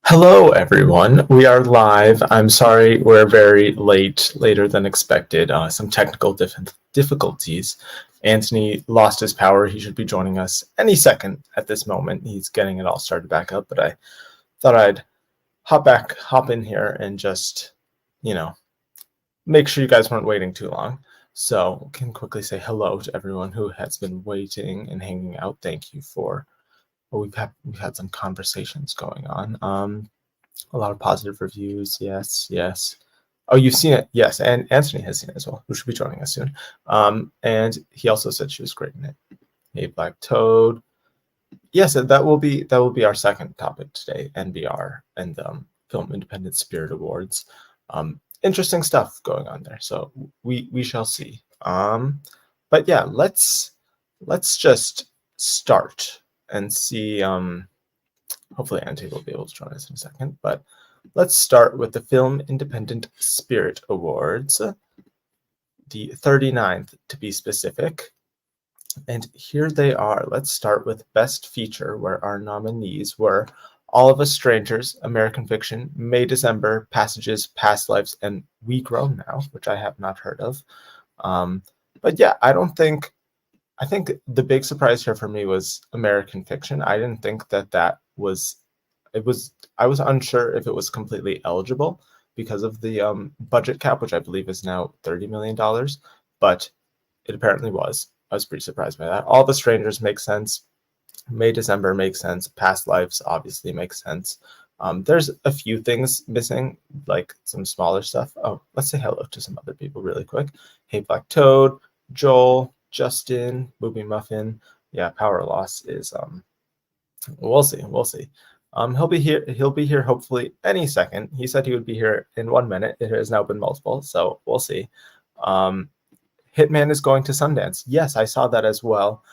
Hello, everyone. We are live. I'm sorry we're very late, later than expected. Some technical difficulties. Anthony lost his power. He should be joining us any second at this moment. He's getting it all started back up, but I thought I'd hop in here and just, you know, make sure you guys weren't waiting too long. So, can quickly say hello to everyone who has been waiting and hanging out. Thank you for. Well, we've had some conversations going on. A lot of positive reviews. Yes, yes. Oh, you've seen it. Yes, and Anthony has seen it as well, who should be joining us soon. And he also said she was great in it. Hey, Black Toad. Yes, and that will be our second topic today, NBR and Film Independent Spirit Awards. Interesting stuff going on there. So we shall see. But yeah, let's just start and see. Hopefully Anthony will be able to join us in a second, but let's start with the Film Independent Spirit Awards, the 39th to be specific. And here they are. Let's start with Best Feature, where our nominees were All of Us Strangers, American Fiction, May December, Passages, Past Lives, and We Grow Now, which I have not heard of. But yeah, I think the big surprise here for me was American Fiction. I didn't think that was I was unsure if it was completely eligible because of the budget cap, which I believe is now $30 million, but it apparently was. I was pretty surprised by that. All the Strangers make sense. May December makes sense. Past Lives obviously makes sense. There's a few things missing, like some smaller stuff. Oh, let's say hello to some other people really quick. Hey, Black Toad, Joel, Justin, Booby Muffin. Yeah, Power Loss is we'll see. He'll be here hopefully any second. He said he would be here in 1 minute. It has now been multiple, so we'll see. Hitman is going to Sundance. Yes, I saw that as well.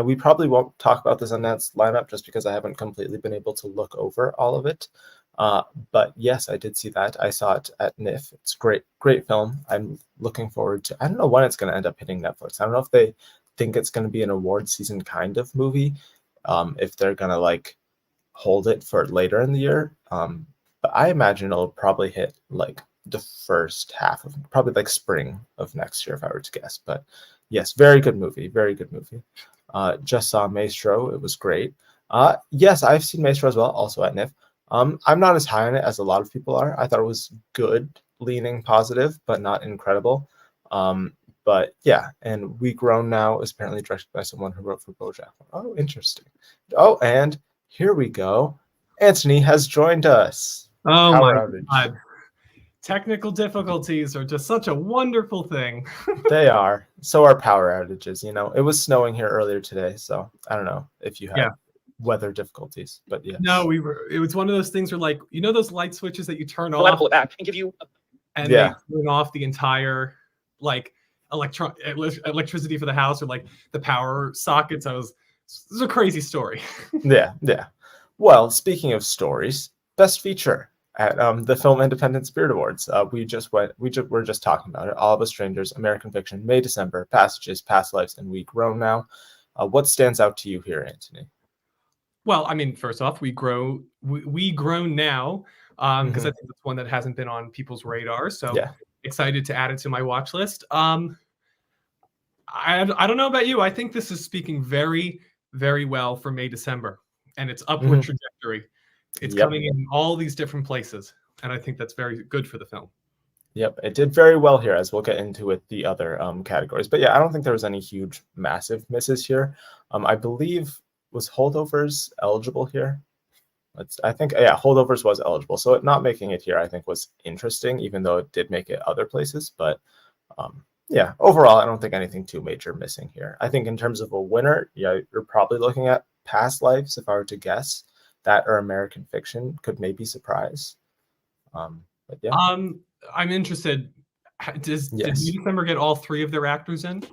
We probably won't talk about the Sundance lineup just because I haven't completely been able to look over all of it. But yes, I did see that. I saw it at NIF. It's great film. I'm looking forward to. I don't know when it's going to end up hitting Netflix. I don't know if they think it's going to be an award season kind of movie. If they're going to like hold it for later in the year. But I imagine it'll probably hit like the first half of probably like spring of next year if I were to guess. But yes, very good movie. Just saw Maestro. It was great. Yes, I've seen Maestro as well, also at NIF. I'm not as high on it as a lot of people are. I thought it was good, leaning positive, but not incredible. But yeah, and We Grown Now is apparently directed by someone who wrote for BoJack. Oh, interesting. Oh, and here we go. Anthony has joined us. Oh Power my outage. God. Technical difficulties are just such a wonderful thing. They are. So are power outages. You know, it was snowing here earlier today, so I don't know if you had weather difficulties, but yeah. No, it was one of those things where, like, you know, those light switches that you turn I'll off pull it back and give you. and they turn off the entire like electricity for the house or like the power sockets. This is a crazy story. Yeah. Well, speaking of stories, Best Feature at the Film Independent Spirit Awards. We're just talking about it. All of Us Strangers, American Fiction, May December, Passages, Past Lives, and We Grow Now. What stands out to you here, Anthony? Well, I mean, first off, we grow now because I think that's one that hasn't been on people's radar. So excited to add it to my watch list. I don't know about you. I think this is speaking very, very well for May December and its upward trajectory. It's coming in all these different places, and I think that's very good for the film. Yep, it did very well here, as we'll get into with the other categories. But yeah, I don't think there was any huge, massive misses here. I believe was Holdovers eligible here? I think Holdovers was eligible. So it not making it here, I think, was interesting, even though it did make it other places. But yeah, overall, I don't think anything too major missing here. I think in terms of a winner, yeah, you're probably looking at Past Lives, if I were to guess. That or American Fiction could maybe surprise. But yeah. I'm interested. Did December get all three of their actors in?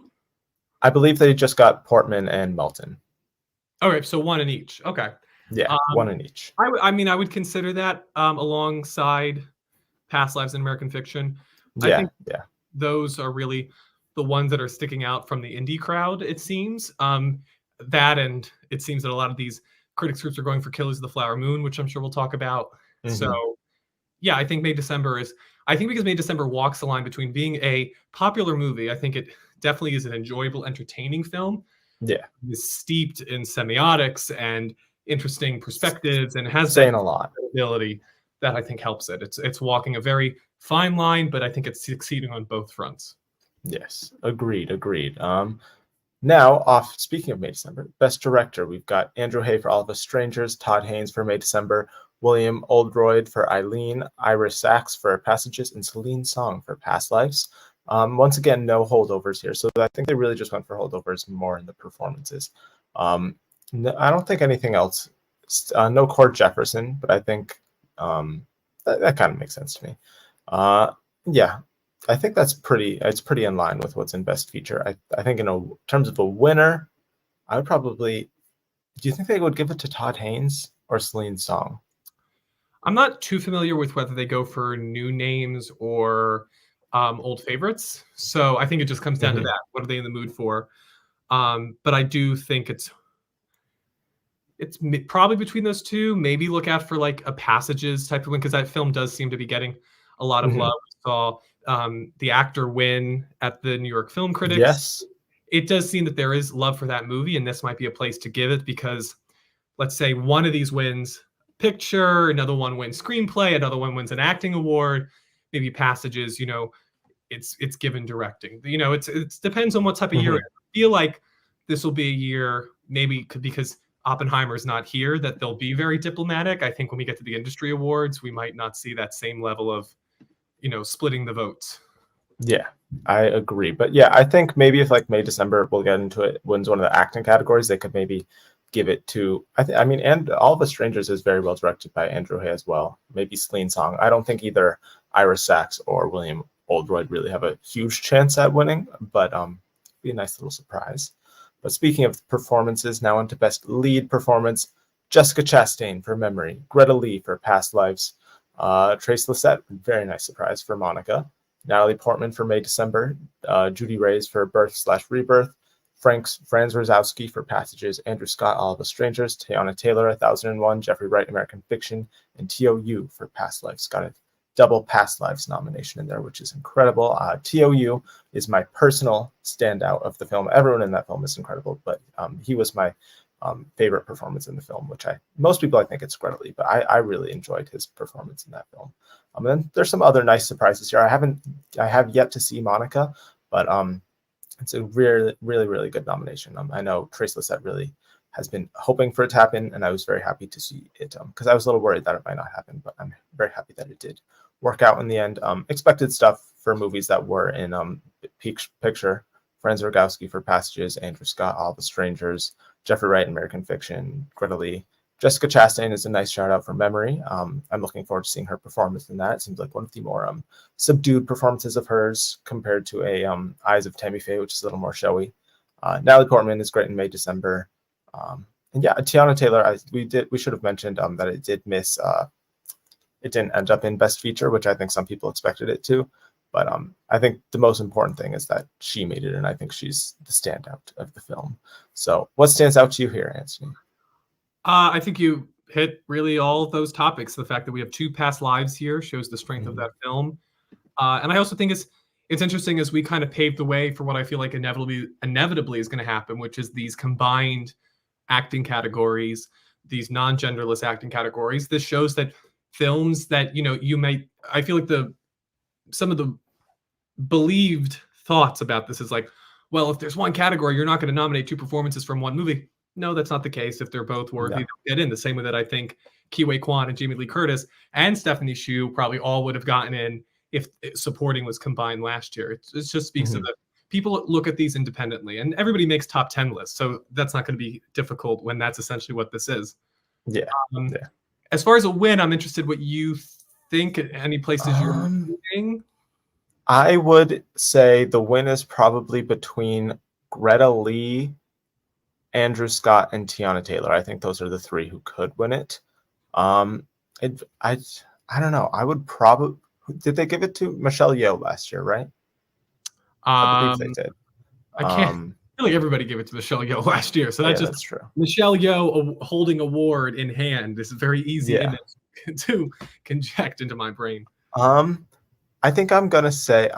I believe they just got Portman and Melton. All right, so one in each. Okay. Yeah, one in each. I mean, I would consider that alongside Past Lives and American Fiction. I think those are really the ones that are sticking out from the indie crowd, it seems. That and it seems that a lot of these critics groups are going for Killers of the Flower Moon, which I'm sure we'll talk about. So yeah, I think May December is. I think because May December walks the line between being a popular movie, I think it definitely is an enjoyable, entertaining film. Yeah, is steeped in semiotics and interesting perspectives, and has saying that a lot ability that I think helps it. It's walking a very fine line, but I think it's succeeding on both fronts. Yes, agreed. Now, speaking of May December, Best Director, we've got Andrew Hay for All of Us Strangers, Todd Haynes for May December, William Oldroyd for Eileen, Ira Sachs for Passages, and Celine Song for Past Lives. Once again, no holdovers here, so I think they really just went for holdovers more in the performances. No, I don't think anything else. No Cord Jefferson, but I think that kind of makes sense to me. Yeah, I think it's pretty in line with what's in Best Feature. I think in terms of a winner, I would probably. Do you think they would give it to Todd Haynes or Celine Song? I'm not too familiar with whether they go for new names or old favorites, so I think it just comes down to that. What are they in the mood for? But I do think it's probably between those two. Maybe look out for like a Passages type of win, because that film does seem to be getting a lot of love. We saw the actor win at the New York Film Critics. Yes. It does seem that there is love for that movie, and this might be a place to give it, because let's say one of these wins picture, another one wins screenplay, another one wins an acting award, maybe Passages, it's given directing. It depends on what type of year. I feel like this will be a year, maybe because Oppenheimer's not here, that they'll be very diplomatic. I think when we get to the industry awards, we might not see that same level of, splitting the votes. Yeah, I agree. But yeah, I think maybe if like May, December, we'll get into it, wins one of the acting categories, they could maybe give it to, and All of Us Strangers is very well directed by Andrew Hay as well. Maybe Celine Song. I don't think either Ira Sachs or William Oldroyd really have a huge chance at winning, but be a nice little surprise. But speaking of performances, now into Best Lead Performance, Jessica Chastain for Memory, Greta Lee for Past Lives, Trace Lysette, very nice surprise for Monica, Natalie Portman for May, December, Judy Reyes for Birth/Rebirth, Franz Rosowski for Passages, Andrew Scott, All of Us Strangers, Teyana Taylor, 1001, Jeffrey Wright, American Fiction, and T.O.U. for Past Lives. Got a double Past Lives nomination in there, which is incredible. T.O.U. is my personal standout of the film. Everyone in that film is incredible, but he was my favorite performance in the film, which most people I think it's Greta Lee, but I really enjoyed his performance in that film. And then there's some other nice surprises here. I have yet to see Monica, but it's a really, really, really good nomination. I know Trace Lysette really has been hoping for it to happen, and I was very happy to see it, because I was a little worried that it might not happen, but I'm very happy that it did work out in the end. Expected stuff for movies that were in Picture, Franz Rogowski for Passages, Andrew Scott, All the Strangers, Jeffrey Wright, American Fiction, Greta Lee. Jessica Chastain is a nice shout out for Memory. I'm looking forward to seeing her performance in that. It seems like one of the more subdued performances of hers compared to Eyes of Tammy Faye, which is a little more showy. Natalie Portman is great in May, December. And yeah, Teyana Taylor, we should have mentioned that it did miss. It didn't end up in Best Feature, which I think some people expected it to. But I think the most important thing is that she made it, and I think she's the standout of the film. So what stands out to you here, Anthony? I think you hit really all of those topics. The fact that we have two past lives here shows the strength of that film. And I also think it's interesting as we kind of pave the way for what I feel like inevitably is going to happen, which is these combined acting categories, these non-genderless acting categories. This shows that films that, I feel like some of the believed thoughts about this is like, well, if there's one category, you're not going to nominate two performances from one movie. No, that's not the case. If they're both worthy, they'll get in. The same way that I think Ke Huy Quan and Jamie Lee Curtis and Stephanie Hsu probably all would have gotten in if supporting was combined last year. It just speaks to the people look at these independently, and everybody makes top 10 lists. So that's not going to be difficult when that's essentially what this is. Yeah. As far as a win, I'm interested what you think. Any places you're moving? I would say the win is probably between Greta Lee, Andrew Scott, and Teyana Taylor. I think those are the three who could win it. I don't know. I would probably. Did they give it to Michelle Yeoh last year? Right. I believe they did. I can't. feel like everybody gave it to Michelle Yeoh last year, so that's Yeah, just that's true. Michelle Yeoh holding award in hand. This is very easy Yeah. image to conject into my brain. I think I'm gonna say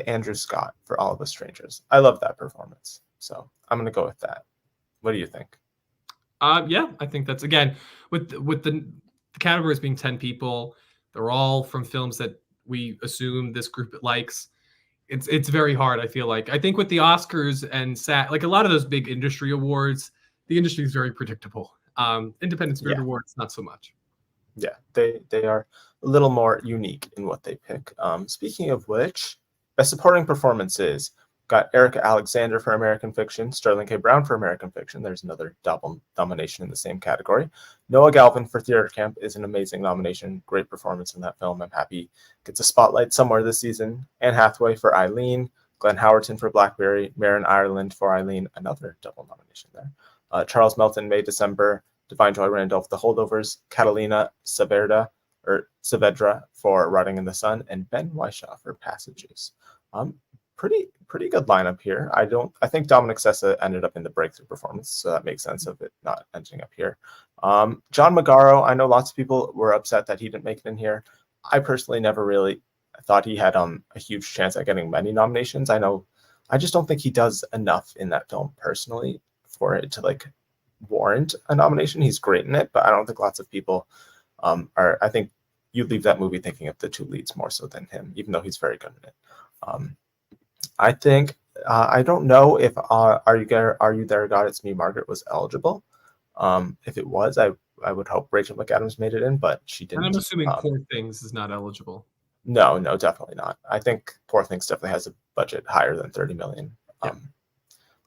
Andrew Scott for All of Us Strangers. I love that performance, so I'm gonna go with that. What do you think? Yeah, I think that's again with the categories being 10 people. They're all from films that we assume this group likes. It's very hard. I feel like I think with the Oscars and like a lot of those big industry awards, the industry is very predictable. Independent Spirit Yeah. Awards, not so much. Yeah, they are a little more unique in what they pick. Speaking of which, best supporting performances got Erica Alexander for American Fiction, Sterling K. Brown for American Fiction. There's another double nomination in the same category. Noah Galvin for Theater Camp is an amazing nomination. Great performance in that film. I'm happy gets a spotlight somewhere this season. Anne Hathaway for Eileen, Glenn Howerton for Blackberry, Marin Ireland for Eileen, another double nomination there. Charles Melton, May December, Divine Joy Randolph, The Holdovers, Catalina Saavedra for Rotting in the Sun, and Ben Whishaw for Passages. Pretty good lineup here. I think Dominic Sessa ended up in the breakthrough performance, so that makes sense of it not ending up here. John Magaro, I know lots of people were upset that he didn't make it in here. I personally never really thought he had a huge chance at getting many nominations. I just don't think he does enough in that film personally for it to like warrant a nomination. He's great in it, but I don't think lots of people are. I think you leave that movie thinking of the two leads more so than him, even though he's very good in it. I think I don't know if Are You There, God? It's Me, Margaret was eligible. If it was, I would hope Rachel McAdams made it in, but she didn't. And I'm assuming Poor Things is not eligible. No, definitely not. I think Poor Things definitely has a budget higher than 30 million. Yeah.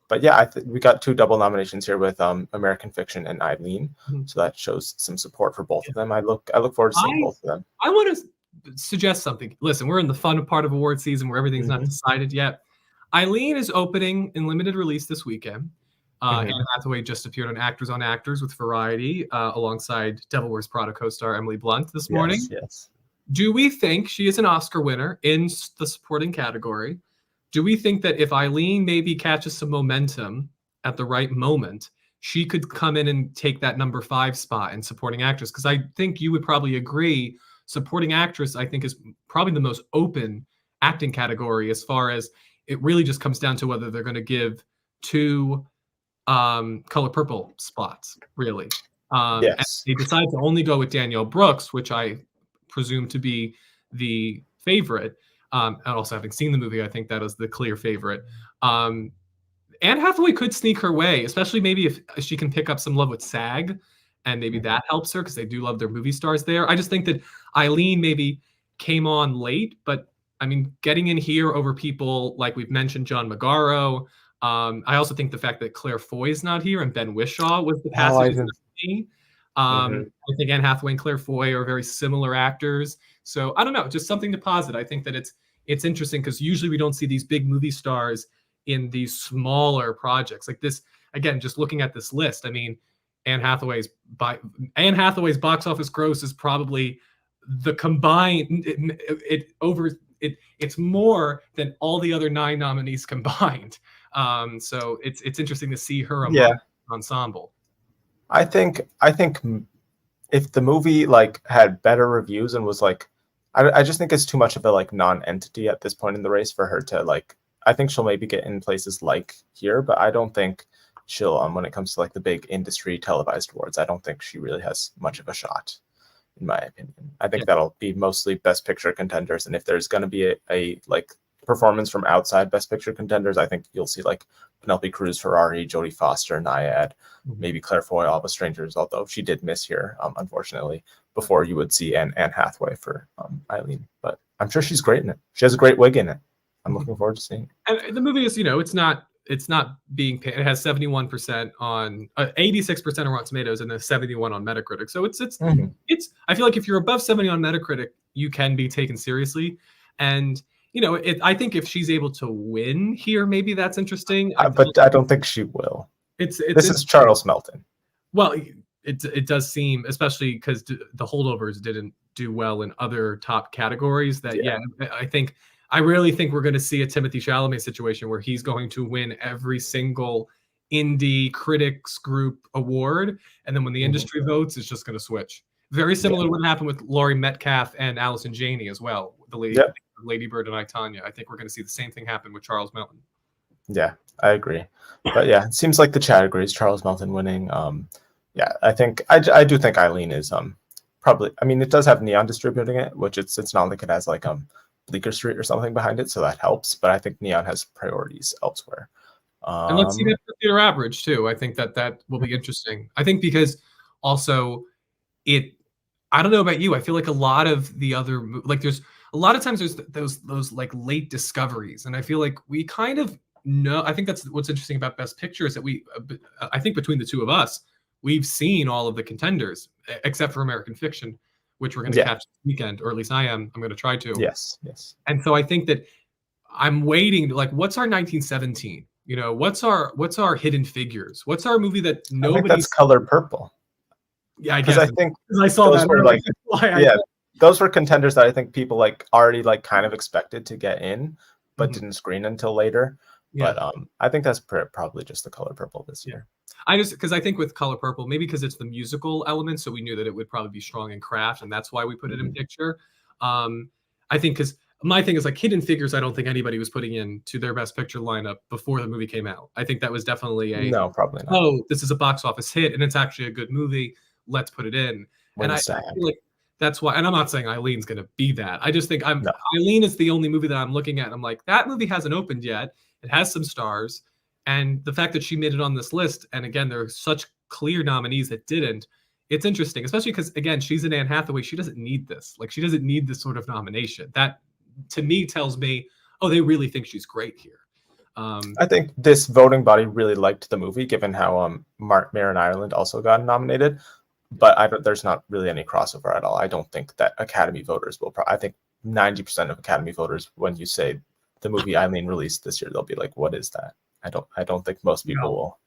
But yeah, we got two double nominations here with American Fiction and Eileen, so that shows some support for both of them. I look forward to seeing both of them. I want to suggest something. Listen, we're in the fun part of award season where everything's not decided yet. Eileen is opening in limited release this weekend. Anne Hathaway just appeared on Actors on Actors with Variety alongside Devil Wears Prada co-star Emily Blunt this morning. Yes. Do we think she is an Oscar winner in the supporting category? Do we think that if Eileen maybe catches some momentum at the right moment, she could come in and take that number 5 spot in supporting actress? Because I think you would probably agree, supporting actress, I think, is probably the most open acting category as far as it really just comes down to whether they're going to give 2 Color Purple spots, really. Yes. And they decide to only go with Danielle Brooks, which I presume to be the favorite. And also having seen the movie, I think that is the clear favorite. Anne Hathaway could sneak her way, especially maybe if she can pick up some love with SAG, and maybe that helps her because they do love their movie stars there. I just think that Eileen maybe came on late, but I mean, getting in here over people like we've mentioned, John Magaro. I also think the fact that Claire Foy is not here and Ben Whishaw was the passage. I think Anne Hathaway and Claire Foy are very similar actors. So I don't know, just something to posit. I think that it's interesting because usually we don't see these big movie stars in these smaller projects like this. Again, just looking at this list, I mean, Anne Hathaway's box office gross is probably the combined. It's more than all the other 9 nominees combined. So it's interesting to see her among ensemble. I think if the movie like had better reviews and was like, I just think it's too much of a like non-entity at this point in the race for her to like. I think she'll maybe get in places like here, but I don't think she'll when it comes to like the big industry televised awards. I don't think she really has much of a shot, in my opinion. I think that'll be mostly Best Picture contenders, and if there's going to be a like performance from outside Best Picture contenders, I think you'll see like Penelope Cruz, Ferrari, Jodie Foster, Nyad, maybe Claire Foy, All the Strangers, although she did miss here, unfortunately, before you would see Anne Hathaway for Eileen. But I'm sure she's great in it. She has a great wig in it. I'm looking forward to seeing it. And the movie is, it's not being paid. It has 71% on 86% on Rotten Tomatoes and then 71 on Metacritic. So it's I feel like if you're above 70 on Metacritic, you can be taken seriously. And I think if she's able to win here, maybe that's interesting. But I don't think she will. This is Charles Melton. Well, it does seem, especially because the Holdovers didn't do well in other top categories. I think I really think we're going to see a Timothée Chalamet situation where he's going to win every single indie critics group award, and then when the industry votes, it's just going to switch. Very similar to what happened with Laurie Metcalf and Allison Janney as well, the Lady Bird and I, Tanya. I think we're going to see the same thing happen with Charles Melton. Yeah, I agree. But yeah, it seems like the chat agrees. Charles Melton winning. Yeah, I think I do think Eileen is probably. I mean, it does have Neon distributing it, which it's not like it has like Bleecker Street or something behind it, so that helps. But I think Neon has priorities elsewhere. And let's see that for theater average too. I think that will be interesting. I think because also I don't know about you. I feel like a lot of the other there's a lot of times there's those like late discoveries, and I feel like we kind of know. I think that's what's interesting about Best Picture is that I think between the two of us, we've seen all of the contenders except for American Fiction, which we're going to catch this weekend, or at least I am. I'm going to try to. Yes. And so I think that I'm waiting. Like, what's our 1917? You know, what's our Hidden Figures? What's our movie that nobody? I think that's Color Purple. Yeah, I guess. I think I saw that. Were like, those were contenders that I think people like already like kind of expected to get in, but didn't screen until later. Yeah. But I think that's probably just the Color Purple this year. Because I think with Color Purple, maybe because it's the musical element, so we knew that it would probably be strong in craft, and that's why we put it in picture. I think because my thing is like Hidden Figures, I don't think anybody was putting in to their Best Picture lineup before the movie came out. I think that was definitely no, probably not. Oh, this is a box office hit, and it's actually a good movie. Let's put it in. And I feel like that's why. And I'm not saying Eileen's going to be that. I just think Eileen is the only movie that I'm looking at. And I'm like, that movie hasn't opened yet. It has some stars, and the fact that she made it on this list, and again, there are such clear nominees that didn't. It's interesting, especially because again, she's an Anne Hathaway. She doesn't need this. Like, she doesn't need this sort of nomination. That to me tells me, oh, they really think she's great here. I think this voting body really liked the movie, given how Mare in Ireland also got nominated. But there's not really any crossover at all. I don't think that Academy voters will. I think 90% of Academy voters, when you say the movie Eileen released this year, they'll be like, "What is that?" I don't think most people will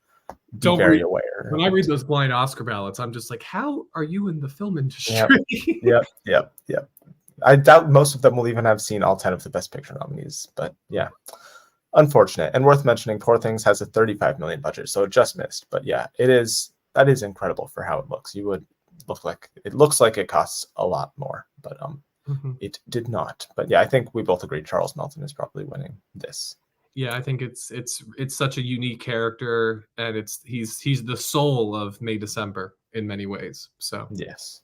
be very aware. When I read those blind Oscar ballots, I'm just like, "How are you in the film industry?" Yep. I doubt most of them will even have seen all 10 of the Best Picture nominees. But yeah, unfortunate. And worth mentioning, Poor Things has a $35 million budget, so it just missed. But yeah, that is incredible for how it looks. It looks like it costs a lot more, but it did not. But yeah, I think we both agree Charles Melton is probably winning this. Yeah, I think it's such a unique character, and he's the soul of May December in many ways. So yes.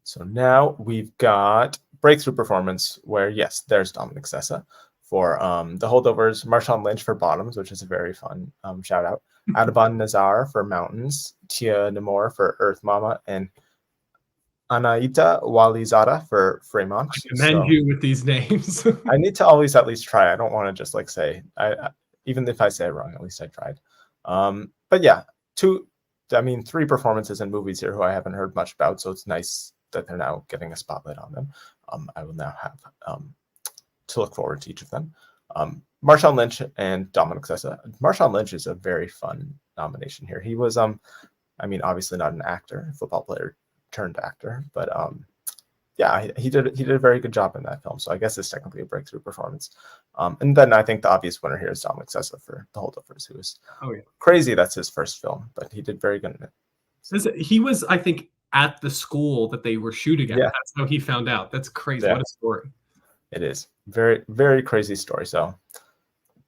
So now we've got breakthrough performance, where yes, there's Dominic Sessa for The Holdovers, Marshawn Lynch for Bottoms, which is a very fun shout out. Adaban Nazar for Mountains, Tia Namor for Earth Mama, and Anaita Walizada for Fremont. I commend you with these names. I need to always at least try. I don't want to just like say, even if I say it wrong, at least I tried. But yeah, 3 performances in movies here who I haven't heard much about, so it's nice that they're now getting a spotlight on them. I will now have to look forward to each of them. Marshawn Lynch and Dominic Sessa. Marshawn Lynch is a very fun nomination here. He was, obviously not an actor, football player turned actor, but yeah, he did a very good job in that film. So I guess it's technically a breakthrough performance. And then I think the obvious winner here is Dominic Sessa for The Holdovers, who is crazy. That's his first film, but he did very good in it. He was, I think, at the school that they were shooting at. Yeah. That's how he found out. That's crazy. Yeah. What a story. It is. Very, very crazy story. So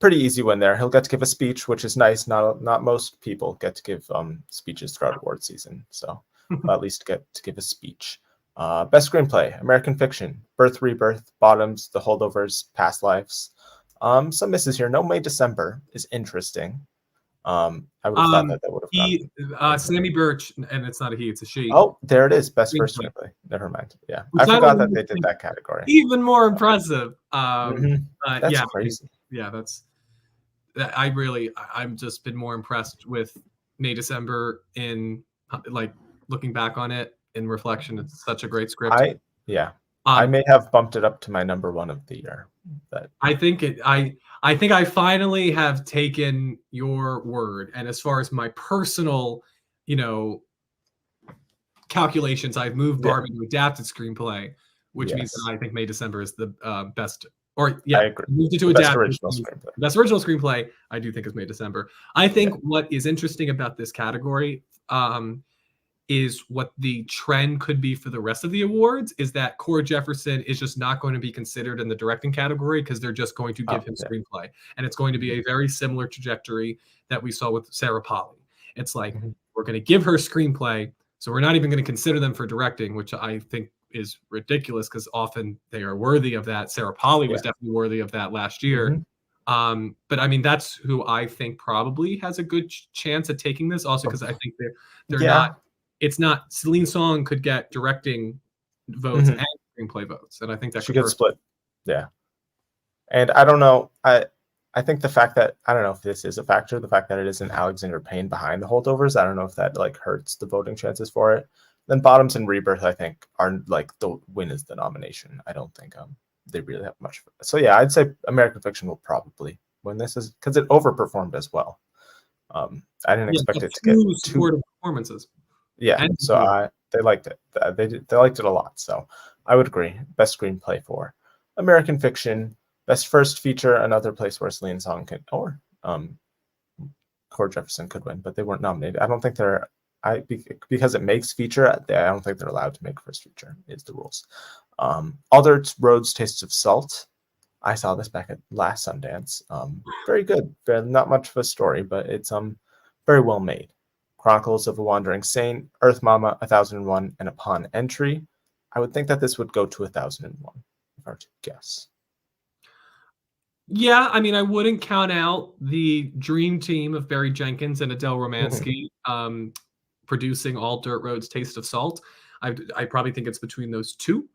pretty easy win there. He'll get to give a speech, which is nice. Not most people get to give speeches throughout award season. So at least get to give a speech. Best screenplay, American Fiction, Birth, Rebirth, Bottoms, The Holdovers, Past Lives. Some misses here. No May December is interesting. I would have thought that would have Sammy Birch, and it's not a he, it's a she. Oh, there it is. Best first screenplay. Never mind. Yeah. I forgot that they did that category. Even more impressive. That's crazy. Yeah, I've just been more impressed with May December in like looking back on it in reflection. It's such a great script. I may have bumped it up to my number 1 of the year. But I think I finally have taken your word. And as far as my personal, calculations, I've moved Barbie to adapted screenplay, which means that I think May December is the best Or I yeah, agree. moved it to The best adapt. original screenplay. Best original screenplay, I do think is May December. I think what is interesting about this category is what the trend could be for the rest of the awards is that Cord Jefferson is just not going to be considered in the directing category because they're just going to give him screenplay. And it's going to be a very similar trajectory that we saw with Sarah Polley. It's like, we're going to give her screenplay, so we're not even going to consider them for directing, which I think is ridiculous because often they are worthy of that. Sarah Polley was definitely worthy of that last year. But I mean, that's who I think probably has a good chance at taking this also because I think they're not, it's not, Celine Song could get directing votes and screenplay votes. And I think that she could gets split. Yeah. And I don't know. I think the fact that, I don't know if this is a factor, the fact that it isn't Alexander Payne behind the holdovers, I don't know if that like hurts the voting chances for it. Then Bottoms and Rebirth, I think, are like the win is the nomination. I don't think they really have much. So yeah, I'd say American Fiction will probably win this is because it overperformed as well. I didn't expect it to get two supportive performances. Yeah, so they liked it. They liked it a lot. So I would agree. Best screenplay for American Fiction. Best first feature, another place where Celine Song or Cord Jefferson could win, but they weren't nominated. I don't think they're. Because it makes feature. I don't think they're allowed to make first feature. Is the rules. Other Roads, Tastes of Salt. I saw this back at last Sundance. Very good. Not much of a story, but it's very well made. Chronicles of a Wandering Saint, Earth Mama, 1001, and Upon Entry. I would think that this would go to 1001, if I were to guess. Yeah, I mean, I wouldn't count out the dream team of Barry Jenkins and Adele Romansky producing All Dirt Roads, Taste of Salt. I probably think it's between those two.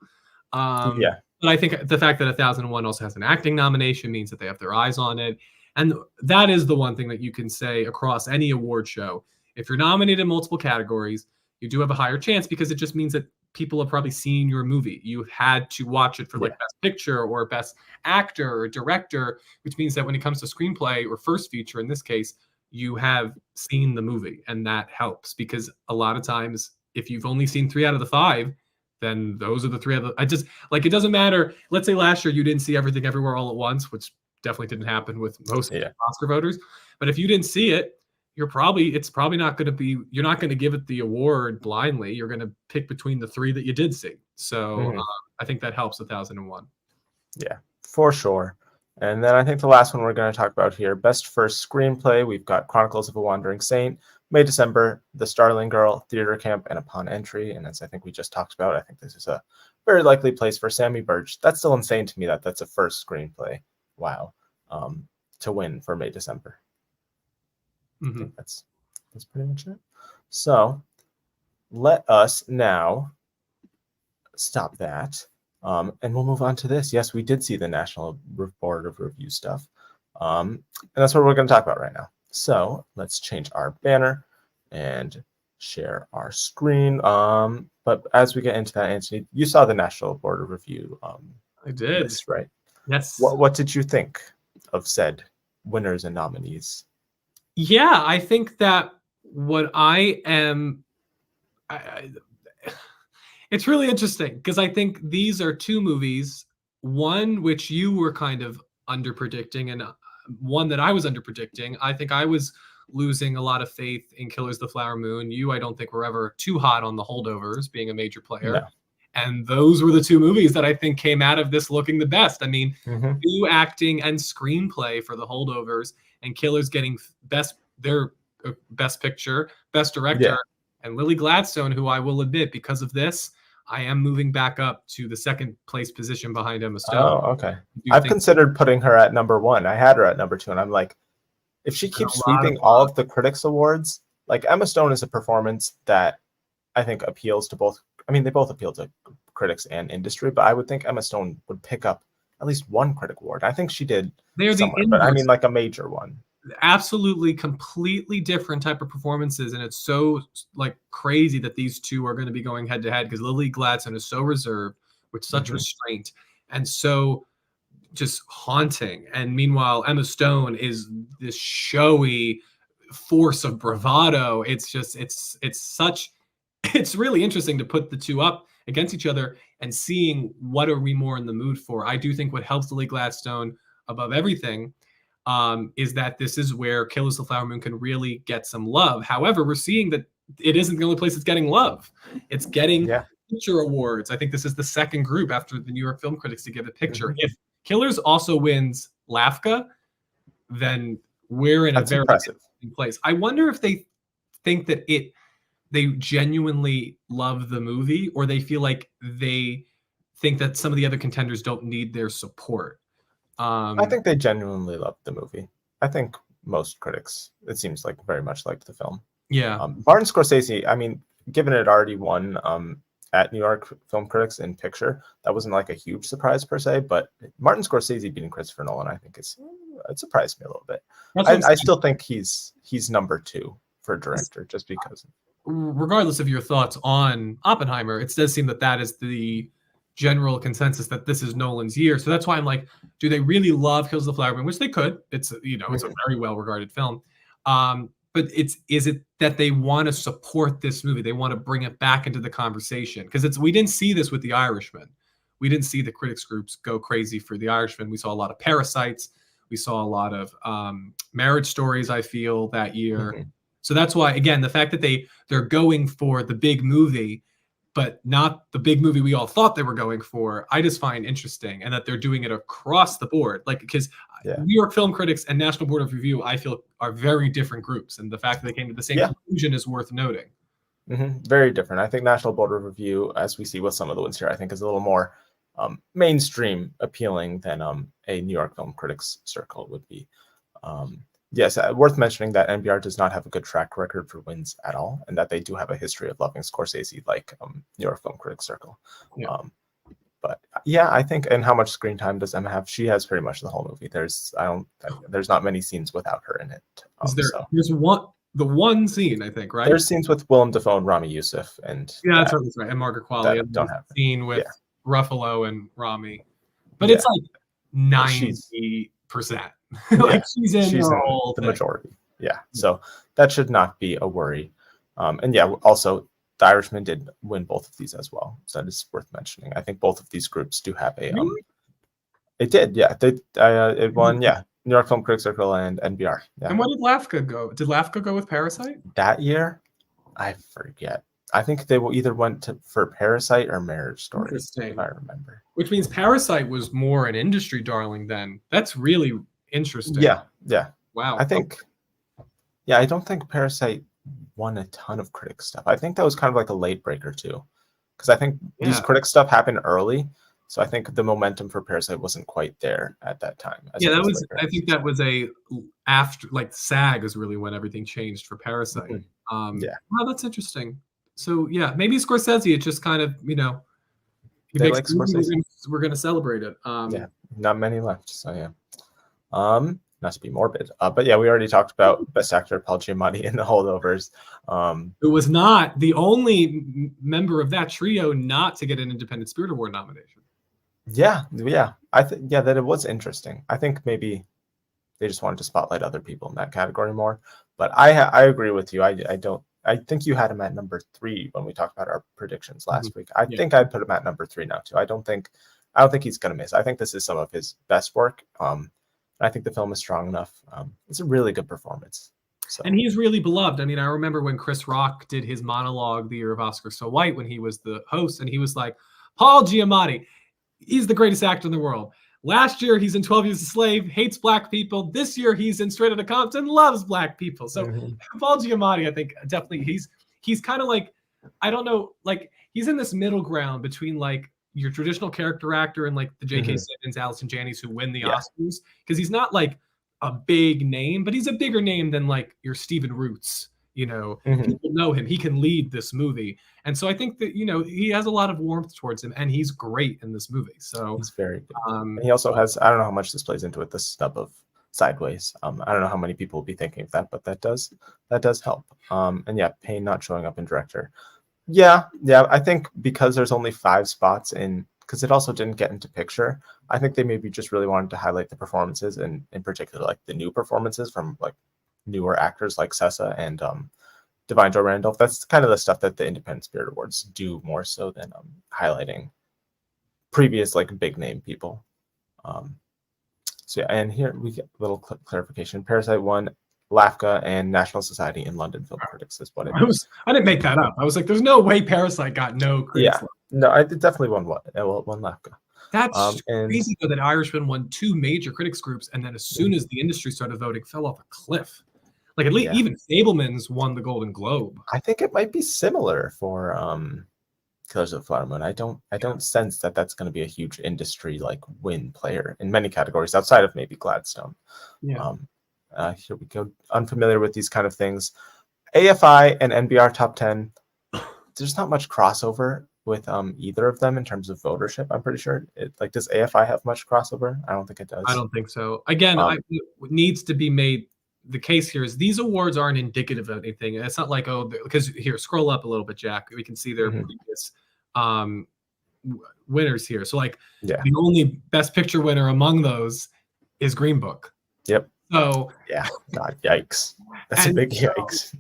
But I think the fact that 1001 also has an acting nomination means that they have their eyes on it. And that is the one thing that you can say across any award show. If you're nominated in multiple categories, you do have a higher chance because it just means that people have probably seen your movie. You've had to watch it for like best picture or best actor or director, which means that when it comes to screenplay or first feature, in this case, you have seen the movie, and that helps because a lot of times if you've only seen 3 out of the 5, then those are the 3 out of the, it doesn't matter. Let's say last year you didn't see Everything Everywhere All at Once, which definitely didn't happen with most Oscar voters. But if you didn't see it, it's probably not going to be, you're not going to give it the award blindly. You're going to pick between the 3 that you did see. So I think that helps 1001. Yeah, for sure. And then I think the last one we're going to talk about here, best first screenplay, we've got Chronicles of a Wandering Saint, May December, The Starling Girl, Theater Camp, and Upon Entry. And as I think we just talked about, I think this is a very likely place for Sammy Birch. That's still insane to me that that's a first screenplay. Wow. To win for May December. I think that's pretty much it. So let us now stop that. And we'll move on to this. Yes, we did see the National Board of Review stuff. And that's what we're going to talk about right now. So let's change our banner and share our screen. But as we get into that, Anthony, you saw the National Board of Review I did. list, right? Yes. What did you think of said winners and nominees? Yeah, I think that what it's really interesting because I think these are 2 movies, one which you were kind of under-predicting and one that I was under-predicting. I think I was losing a lot of faith in Killers of the Flower Moon. I don't think were ever too hot on The Holdovers being a major player. No. And those were the 2 movies that I think came out of this looking the best. I mean, new acting and screenplay for The Holdovers, and Killers getting their best picture, best director, and Lily Gladstone, who I will admit, because of this, I am moving back up to the 2nd place position behind Emma Stone. Oh, okay. I've considered putting her at number 1. I had her at number 2, and I'm like, if she keeps sweeping all of the critics awards, like Emma Stone is a performance that I think appeals to both. I mean, they both appeal to critics and industry, but I would think Emma Stone would pick up at least one critic award. I think she did somewhere, but I mean like a major one. Absolutely completely different type of performances, and it's so like crazy that these 2 are going to be going head to head because Lily Gladstone is so reserved with such restraint and so just haunting, and meanwhile Emma Stone is this showy force of bravado. It's such it's really interesting to put the two up against each other and seeing what are we more in the mood for. I do think what helps Lily Gladstone above everything is that this is where Killers of the Flower Moon can really get some love. However, we're seeing that it isn't the only place it's getting love. It's getting Yeah. picture awards. I think this is the second group after the New York Film Critics to give a picture. Mhm. If Killers also wins LAFCA, then we're in That's a very impressive. interesting place. I wonder if they think that they genuinely love the movie, or they feel like they think that some of the other contenders don't need their support. I think they genuinely loved the movie. I think most critics, it seems like, very much liked the film. Yeah. Martin Scorsese, I mean, given it already won at New York Film Critics in Picture, that wasn't like a huge surprise per se, but Martin Scorsese beating Christopher Nolan, I think it surprised me a little bit. I still think he's number 2 for director, just because. Regardless of your thoughts on Oppenheimer, it does seem that that is the general consensus that this is Nolan's year. So that's why I'm like, do they really love Kills of the Flower Moon? Which they could. It's it's a very well regarded film. But is it that they want to support this movie? They want to bring it back into the conversation because we didn't see this with The Irishman. We didn't see the critics groups go crazy for The Irishman. We saw a lot of Parasites. We saw a lot of Marriage Stories, I feel, that year. Mhm. So that's why, again, the fact that they're going for the big movie, but not the big movie we all thought they were going for, I just find interesting, and that they're doing it across the board. Like, because New York Film Critics and National Board of Review, I feel, are very different groups, and the fact that they came to the same conclusion is worth noting. Very different. I think National Board of Review, as we see with some of the ones here, I think is a little more mainstream appealing than a New York Film Critics Circle would be. Yes, worth mentioning that NBR does not have a good track record for wins at all, and that they do have a history of loving Scorsese, like New York Film Critics Circle. Yeah. But yeah, I think, and how much screen time does Emma have? She has pretty much the whole movie. There's not many scenes without her in it. There's the one scene, I think, right? There's scenes with Willem Dafoe and Rami Youssef, and that's right, and Margaret Qualley. And don't have scene with Ruffalo and Rami, but it's like 90%. Like she's in the majority. Yeah, so that should not be a worry. And yeah, also The Irishman did win both of these as well, so that is worth mentioning. I think both of these groups do have a. It did, yeah. It won, New York Film Critics Circle and NBR. Yeah. And what did LAFCA go? Did LAFCA go with Parasite that year? I forget. I think they either went for Parasite or Marriage Story. Interesting. If I remember. Which means Parasite was more an industry darling then. That's really interesting. Yeah. Wow. I think. Yeah, I don't think Parasite won a ton of critic stuff. I think that was kind of like a late breaker too, because I think these critic stuff happened early. So I think the momentum for Parasite wasn't quite there at that time. That was. I think that was after, like, SAG is really when everything changed for Parasite. Wow, that's interesting. So yeah, maybe Scorsese. It just kind of he they makes like Scorsese. We're gonna celebrate it. Not many left. So yeah. Not to be morbid, but yeah, we already talked about Best Actor Paul Giamatti in The Holdovers. Who was not the only member of that trio not to get an Independent Spirit Award nomination. Yeah. I think that it was interesting. I think maybe they just wanted to spotlight other people in that category more. But I agree with you. I think you had him at number 3 when we talked about our predictions last week. I think I'd put him at number 3 now too. I don't think he's gonna miss. I think this is some of his best work. I think the film is strong enough. It's a really good performance. So. And he's really beloved. I mean, I remember when Chris Rock did his monologue the year of Oscar So White when he was the host, and he was like, Paul Giamatti, he's the greatest actor in the world. Last year, he's in 12 Years a Slave, hates black people. This year, he's in Straight Outta Compton, loves black people. So Paul Giamatti, I think, definitely, he's kind of like, I don't know, like, he's in this middle ground between, like, your traditional character actor and, like, the J.K. Simmons, Allison Janney's who win the Oscars. Because he's not, like, a big name, but he's a bigger name than, like, your Stephen Roots. People know him. He can lead this movie. And so I think that, he has a lot of warmth towards him, and he's great in this movie. So he's very good. He also has, I don't know how much this plays into it, the snub of Sideways. I don't know how many people will be thinking of that, but that does help. And yeah, Payne not showing up in director. Yeah. I think because there's only 5 spots in, because it also didn't get into picture, I think they maybe just really wanted to highlight the performances, and in particular, like the new performances from like newer actors like Sessa and Divine Joy Randolph. That's kind of the stuff that the Independent Spirit Awards do more so than highlighting previous like big name people. So yeah, and here we get a little clarification. Parasite won LAFCA and National Society in London Film Critics is what it is. I didn't make that up. I was like, there's no way Parasite got no critics. Yeah, no, I definitely won one LAFCA. That's crazy though that Irishman won 2 major critics groups, and then as soon as the industry started voting, fell off a cliff. Like at least even Fableman's won the Golden Globe. I think it might be similar for Killers of the Flower Moon. I don't sense that that's going to be a huge industry like win player in many categories outside of maybe Gladstone. Yeah. Here we go. Unfamiliar with these kind of things. AFI and NBR top 10. There's not much crossover with either of them in terms of votership. I'm pretty sure. Does AFI have much crossover? I don't think it does. I don't think so. Again, it needs to be made. The case here is these awards aren't indicative of anything. It's not like, oh, because here, scroll up a little bit, Jack. We can see their previous winners here. So like the only Best Picture winner among those is Green Book. Yep. So yeah, God, yikes. That's a big yikes.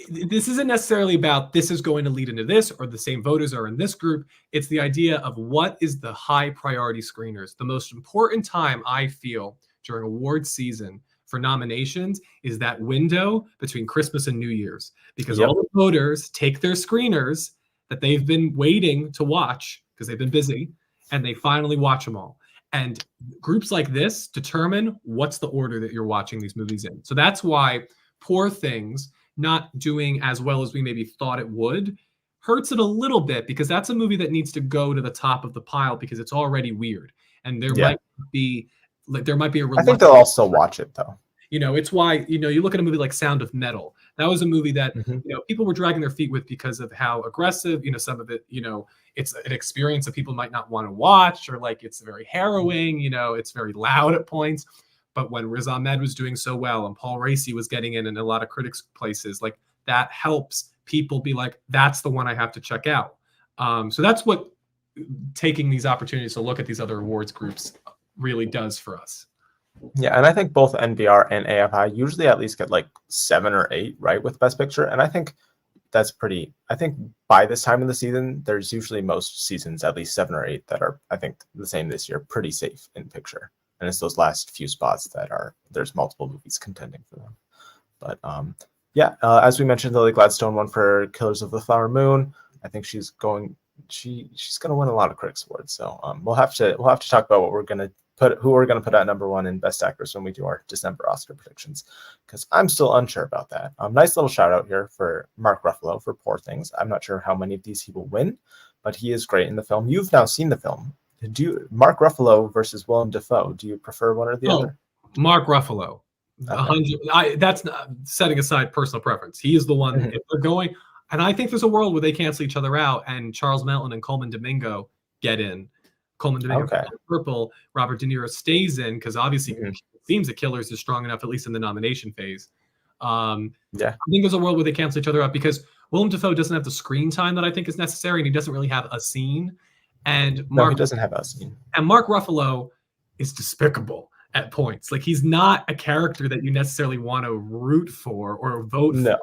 This isn't necessarily about this is going to lead into this or the same voters are in this group. It's the idea of what is the high priority screeners. The most important time I feel during award season for nominations is that window between Christmas and New Year's, because all the voters take their screeners that they've been waiting to watch because they've been busy, and they finally watch them all. And groups like this determine what's the order that you're watching these movies in. So that's why Poor Things not doing as well as we maybe thought it would hurts it a little bit, because that's a movie that needs to go to the top of the pile because it's already weird. And there might be a reluctance. I think they'll also watch it though. It's why, you look at a movie like Sound of Metal. That was a movie that, people were dragging their feet with because of how aggressive, some of it, it's an experience that people might not want to watch, or like it's very harrowing, it's very loud at points. But when Riz Ahmed was doing so well and Paul Raci was getting in a lot of critics places, like that helps people be like, that's the one I have to check out. So that's what taking these opportunities to look at these other awards groups really does for us. Yeah, and I think both NBR and AFI usually at least get like 7 or 8 right with Best Picture, and I think that's pretty. I think by this time of the season, there's usually most seasons at least 7 or 8 that are, I think, the same this year, pretty safe in picture, and it's those last few spots that there's multiple movies contending for them. But as we mentioned, Lily Gladstone won for Killers of the Flower Moon. I think she's going to win a lot of critics awards. So we'll have to talk about what we're going to who we're going to put at number 1 in Best Actress when we do our December Oscar predictions, because I'm still unsure about that. Nice little shout out here for Mark Ruffalo for Poor Things. I'm not sure how many of these he will win, but he is great in the film. You've now seen the film. Mark Ruffalo versus Willem Dafoe? Do you prefer one or the other? Mark Ruffalo. Okay. That's not setting aside personal preference. He is the one. If they're going, and I think there's a world where they cancel each other out, and Charles Melton and Coleman Domingo get in. Coleman Domingo purple, Robert De Niro stays in, because obviously it seems that Killers is strong enough, at least in the nomination phase. I think there's a world where they cancel each other out because Willem Dafoe doesn't have the screen time that I think is necessary, and he doesn't really have a scene. And he doesn't have a scene. And Mark Ruffalo is despicable at points. Like, he's not a character that you necessarily want to root for or vote for.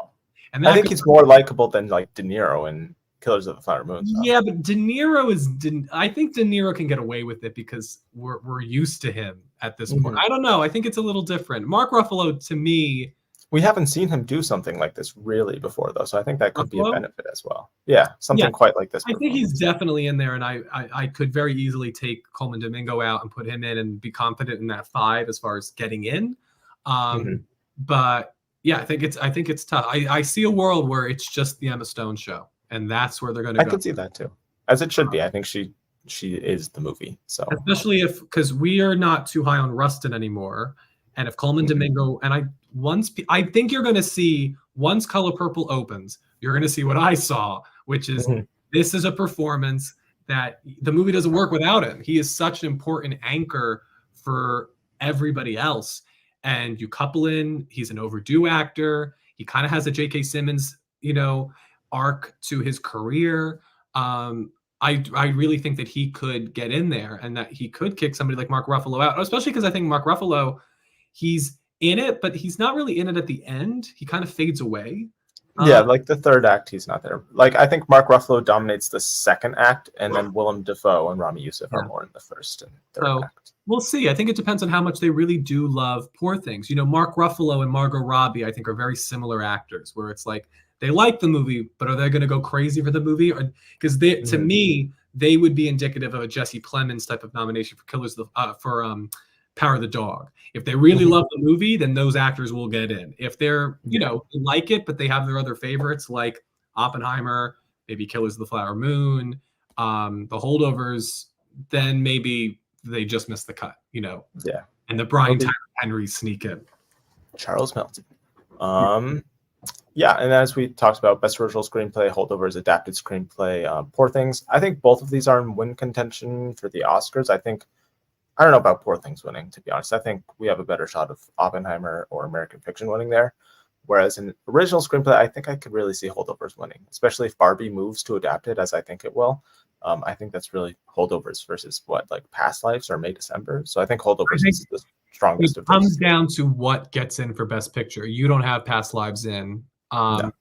And I think he's more likable than like De Niro and Killers of the Flower Moon. Yeah, but De Niro I think De Niro can get away with it because we're used to him at this point. I don't know. I think it's a little different. Mark Ruffalo, to me, we haven't seen him do something like this really before, though. So I think that could be a benefit as well. Yeah, something quite like this. I think he's definitely in there, and I could very easily take Coleman Domingo out and put him in and be confident in that 5 as far as getting in. But yeah, I think it's tough. I see a world where it's just the Emma Stone show. And that's where they're going to go. I could see that too, as it should be. I think she is the movie. So especially because we are not too high on Rustin anymore, and if Coleman Domingo and I think you're going to see once Color Purple opens, you're going to see what I saw, which is this is a performance that the movie doesn't work without him. He is such an important anchor for everybody else, and you couple in he's an overdue actor. He kind of has a J.K. Simmons, arc to his career. I really think that he could get in there and that he could kick somebody like Mark Ruffalo out, especially because I think Mark Ruffalo, he's in it, but he's not really in it at the end. He kind of fades away. Yeah, like the third act, he's not there. Like I think Mark Ruffalo dominates the second act, and then Willem Dafoe and Rami Youssef are more in the first and third So act. we'll see. I think it depends on how much they really do love Poor Things. You know, Mark Ruffalo and Margot Robbie, I think, are very similar actors, where it's like they like the movie, but are they going to go crazy for the movie? Because to me, they would be indicative of a Jesse Plemons type of nomination for Power of the Dog. If they really love the movie, then those actors will get in. If they're, they like it, but they have their other favorites like Oppenheimer, maybe Killers of the Flower Moon, The Holdovers, then maybe they just missed the cut, Yeah. And the Brian Tyree Henry sneak in. Charles Melton. Yeah, and as we talked about, best original screenplay, Holdovers, adapted screenplay, Poor Things. I think both of these are in win contention for the Oscars. I don't know about Poor Things winning, to be honest. I think we have a better shot of Oppenheimer or American Fiction winning there. Whereas in original screenplay, I think I could really see Holdovers winning, especially if Barbie moves to adapt it, as I think it will. I think that's really Holdovers versus Past Lives or May December. So I think Holdovers is the strongest of those. It comes down to what gets in for Best Picture. You don't have Past Lives in. No.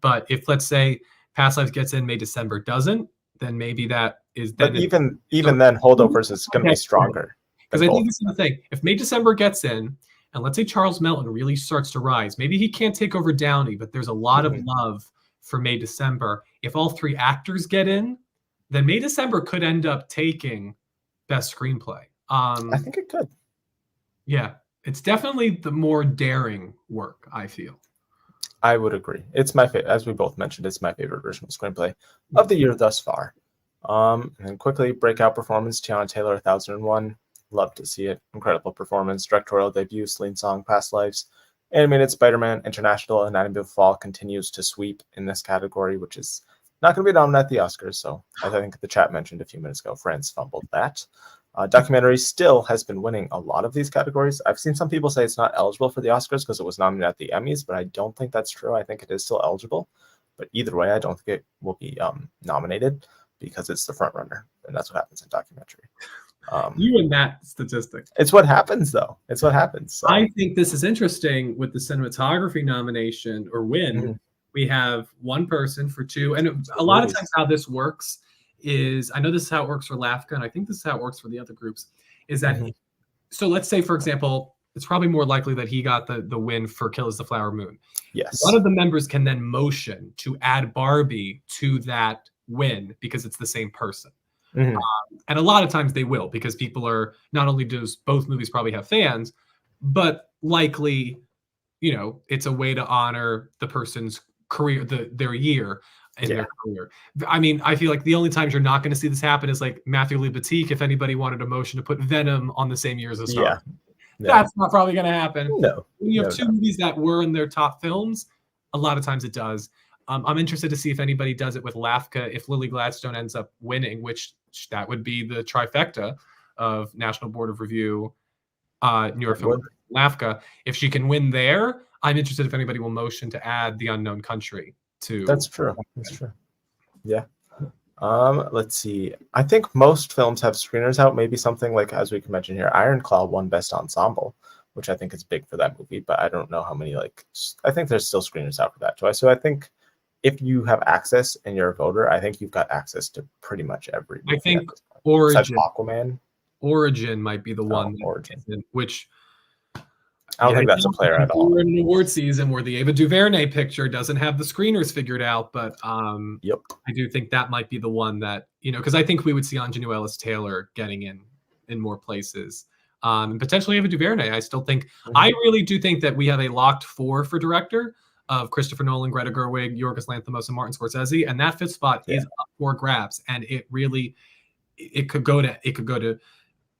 But if, let's say, Past Lives gets in, May December doesn't, then maybe that is... But even then, Holdovers is going to be stronger. Because I think this is the thing. If May December gets in, and let's say Charles Melton really starts to rise, maybe he can't take over Downey, but there's a lot of love for May December. If all three actors get in, then May December could end up taking Best Screenplay. I think it could. Yeah, it's definitely the more daring work, I feel. I would agree. It's my favorite, as we both mentioned, it's my favorite original screenplay of the year thus far. And then quickly, breakout performance, Tiana Taylor, 1001. Love to see it. Incredible performance. Directorial debut, Celine Song, Past Lives. Animated Spider-Man, International, Anatomy of a Fall continues to sweep in this category, which is not going to be nominated at the Oscars. So, as I think the chat mentioned a few minutes ago, France fumbled that. Documentary still has been winning a lot of these categories. I've seen some people say it's not eligible for the Oscars because it was nominated at the Emmys, but I don't think that's true. I think it is still eligible. But either way, I don't think it will be nominated because it's the front runner, and that's what happens in documentary. You and that statistic. It's what happens, though. It's what happens. So. I think this is interesting with the cinematography nomination or win. We have one person for two. And a lot of times how this works is, I know this is how it works for LAFCA, and I think this is how it works for the other groups, is that, so let's say, for example, it's probably more likely that he got the win for Killers of the Flower Moon. Yes. One of the members can then motion to add Barbie to that win because it's the same person. And a lot of times they will, because people are, not only does both movies probably have fans, but likely, it's a way to honor the person's career, their year in their career. I mean, I feel like the only times you're not going to see this happen is like Matthew Lee Batik, if anybody wanted a motion to put Venom on the same year as a star. That's not probably going to happen. No. When you have two movies that were in their top films, a lot of times it does. I'm interested to see if anybody does it with LAFCA, if Lily Gladstone ends up winning, which that would be the trifecta of National Board of Review, New York Film, LAFCA. If she can win there, I'm interested if anybody will motion to add The Unknown Country to. That's true. That's true. Yeah. Let's see. I think most films have screeners out. Maybe something like, as we can mention here, Iron Claw won Best Ensemble, which I think is big for that movie. But I don't know how many. I think there's still screeners out for that too. So I think if you have access and you're a voter, I think you've got access to pretty much every movie. I think Origin, Aquaman. Origin might be the one. Origin. Which I don't think that's a player at all. We're in an award season where the Ava DuVernay picture doesn't have the screeners figured out, but I do think that might be the one that, because I think we would see Ingenue Ellis Taylor getting in more places. And potentially Ava DuVernay. I still think, I really do think that we have a locked 4 for director of Christopher Nolan, Greta Gerwig, Yorgos Lanthimos, and Martin Scorsese, and that 5th spot is up for grabs. And it could go to